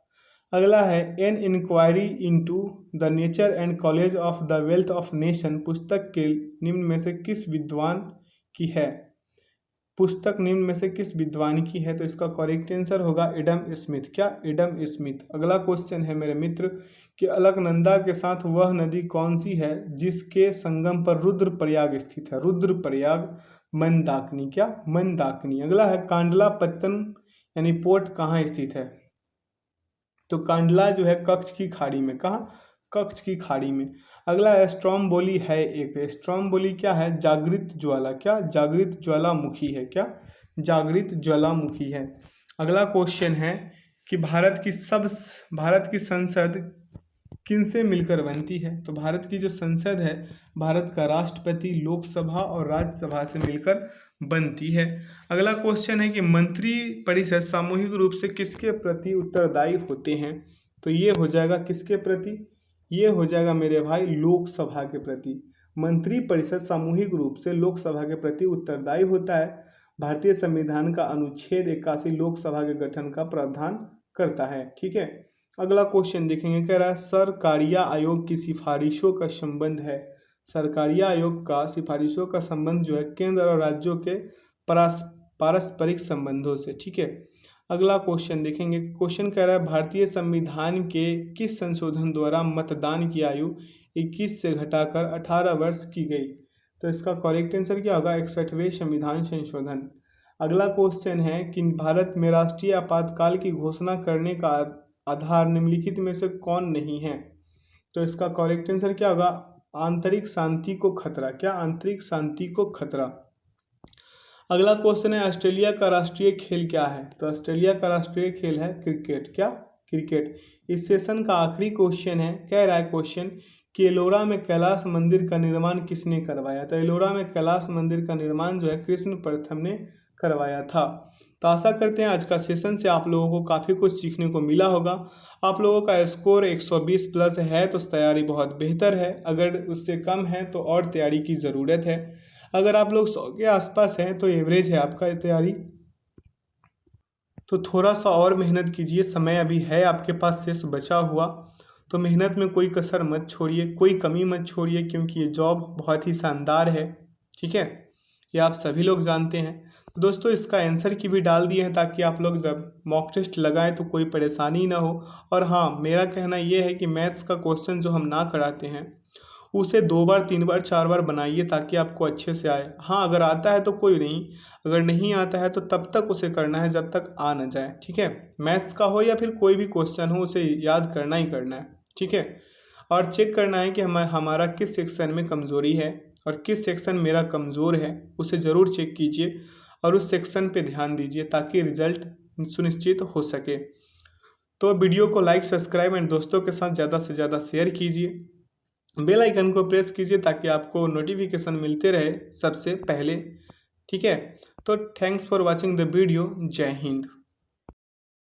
अगला है, an inquiry into the nature and college of the wealth of nation पुस्तक के निम्न में से किस विद्वान की है? पुस्तक निम्न में से किस विद्वान की है? तो इसका करेक्ट आंसर होगा एडम स्मिथ। क्या? Adam Smith. अगला क्वेश्चन है मेरे मित्र कि अलकनंदा के साथ वह नदी कौन सी है जिसके संगम पर रुद्रप्रयाग स्थित है? रुद्रप्रयाग, मंदाकिनी। क्या? मंदाकिनी। अगला है, कांडला पत्तन यानी पोर्ट कहाँ स्थित है? तो कांडला जो है कच्छ की खाड़ी में। कहाँ? कच्छ की खाड़ी में। अगला स्ट्रोम्बोली है एक। स्ट्रोम्बोली क्या है? जागृत ज्वाला। क्या? जागृत ज्वालामुखी है। क्या? जागृत ज्वालामुखी है। अगला क्वेश्चन है कि भारत की संसद किन से मिलकर बनती है? तो भारत की जो संसद है, भारत का राष्ट्रपति, लोकसभा और राज्यसभा से मिलकर बनती है। अगला क्वेश्चन है कि मंत्री परिषद सामूहिक रूप से किसके प्रति उत्तरदायी होते हैं? तो ये हो जाएगा किसके प्रति? ये हो जाएगा मेरे भाई लोकसभा के प्रति। मंत्री परिषद सामूहिक रूप से लोकसभा के प्रति उत्तरदायी होता है। भारतीय संविधान का अनुच्छेद 81 लोकसभा के गठन का प्रावधान करता है। ठीक है। अगला क्वेश्चन देखेंगे, कह रहा है सरकारिया आयोग की सिफारिशों का संबंध है। सरकारिया आयोग का सिफारिशों का संबंध जो है केंद्र और राज्यों के पारस्परिक संबंधों से। ठीक है। अगला क्वेश्चन देखेंगे, क्वेश्चन कह रहा है भारतीय संविधान के किस संशोधन द्वारा मतदान की आयु 21 से घटाकर 18 वर्ष की गई? तो इसका करेक्ट आंसर क्या होगा? 61वें संविधान संशोधन। अगला क्वेश्चन है कि भारत में राष्ट्रीय आपातकाल की घोषणा करने का आधार निम्नलिखित में से कौन नहीं है? तो इसका करेक्ट आंसर क्या होगा? आंतरिक शांति को खतरा। क्या? आंतरिक शांति को खतरा। अगला क्वेश्चन है, ऑस्ट्रेलिया का राष्ट्रीय खेल क्या है? तो ऑस्ट्रेलिया का राष्ट्रीय खेल है क्रिकेट। क्या? क्रिकेट। इस सेशन का आखिरी क्वेश्चन है, कह रहा है क्वेश्चन कि एलोरा में कैलाश मंदिर का निर्माण किसने करवाया? तो एलोरा में कैलाश मंदिर का निर्माण जो है कृष्ण प्रथम ने करवाया था। तो आशा करते हैं आज का सेशन से आप लोगों को काफ़ी कुछ सीखने को मिला होगा। आप लोगों का स्कोर 120 प्लस है तो तैयारी बहुत बेहतर है। अगर उससे कम है तो और तैयारी की ज़रूरत है। अगर आप लोग 100 के आसपास हैं तो एवरेज है आपका तैयारी। तो थोड़ा सा और मेहनत कीजिए, समय अभी है आपके पास शेष बचा हुआ। तो मेहनत में कोई कसर मत छोड़िए, कोई कमी मत छोड़िए, क्योंकि ये जॉब बहुत ही शानदार है। ठीक है, ये आप सभी लोग जानते हैं। तो दोस्तों इसका आंसर की भी डाल दिए हैं ताकि आप लोग जब मॉक टेस्ट लगाएं तो कोई परेशानी ना हो। और हाँ, मेरा कहना ये है कि मैथ्स का क्वेश्चन जो हम ना कराते हैं उसे 2 बार 3 बार 4 बार बनाइए ताकि आपको अच्छे से आए। हाँ, अगर आता है तो कोई नहीं, अगर नहीं आता है तो तब तक उसे करना है जब तक आ ना जाए। ठीक है, मैथ्स का हो या फिर कोई भी क्वेश्चन हो उसे याद करना ही करना है। ठीक है। और चेक करना है कि हमारा किस सेक्शन में कमज़ोरी है और किस सेक्शन मेरा कमज़ोर है, उसे ज़रूर चेक कीजिए और उस सेक्शन पे ध्यान दीजिए ताकि रिजल्ट सुनिश्चित हो सके। तो वीडियो को लाइक, सब्सक्राइब एंड दोस्तों के साथ ज़्यादा से ज़्यादा शेयर कीजिए। बेल आइकन को प्रेस कीजिए ताकि आपको नोटिफिकेशन मिलते रहे सबसे पहले। ठीक है। तो thanks for watching the video. जय हिंद।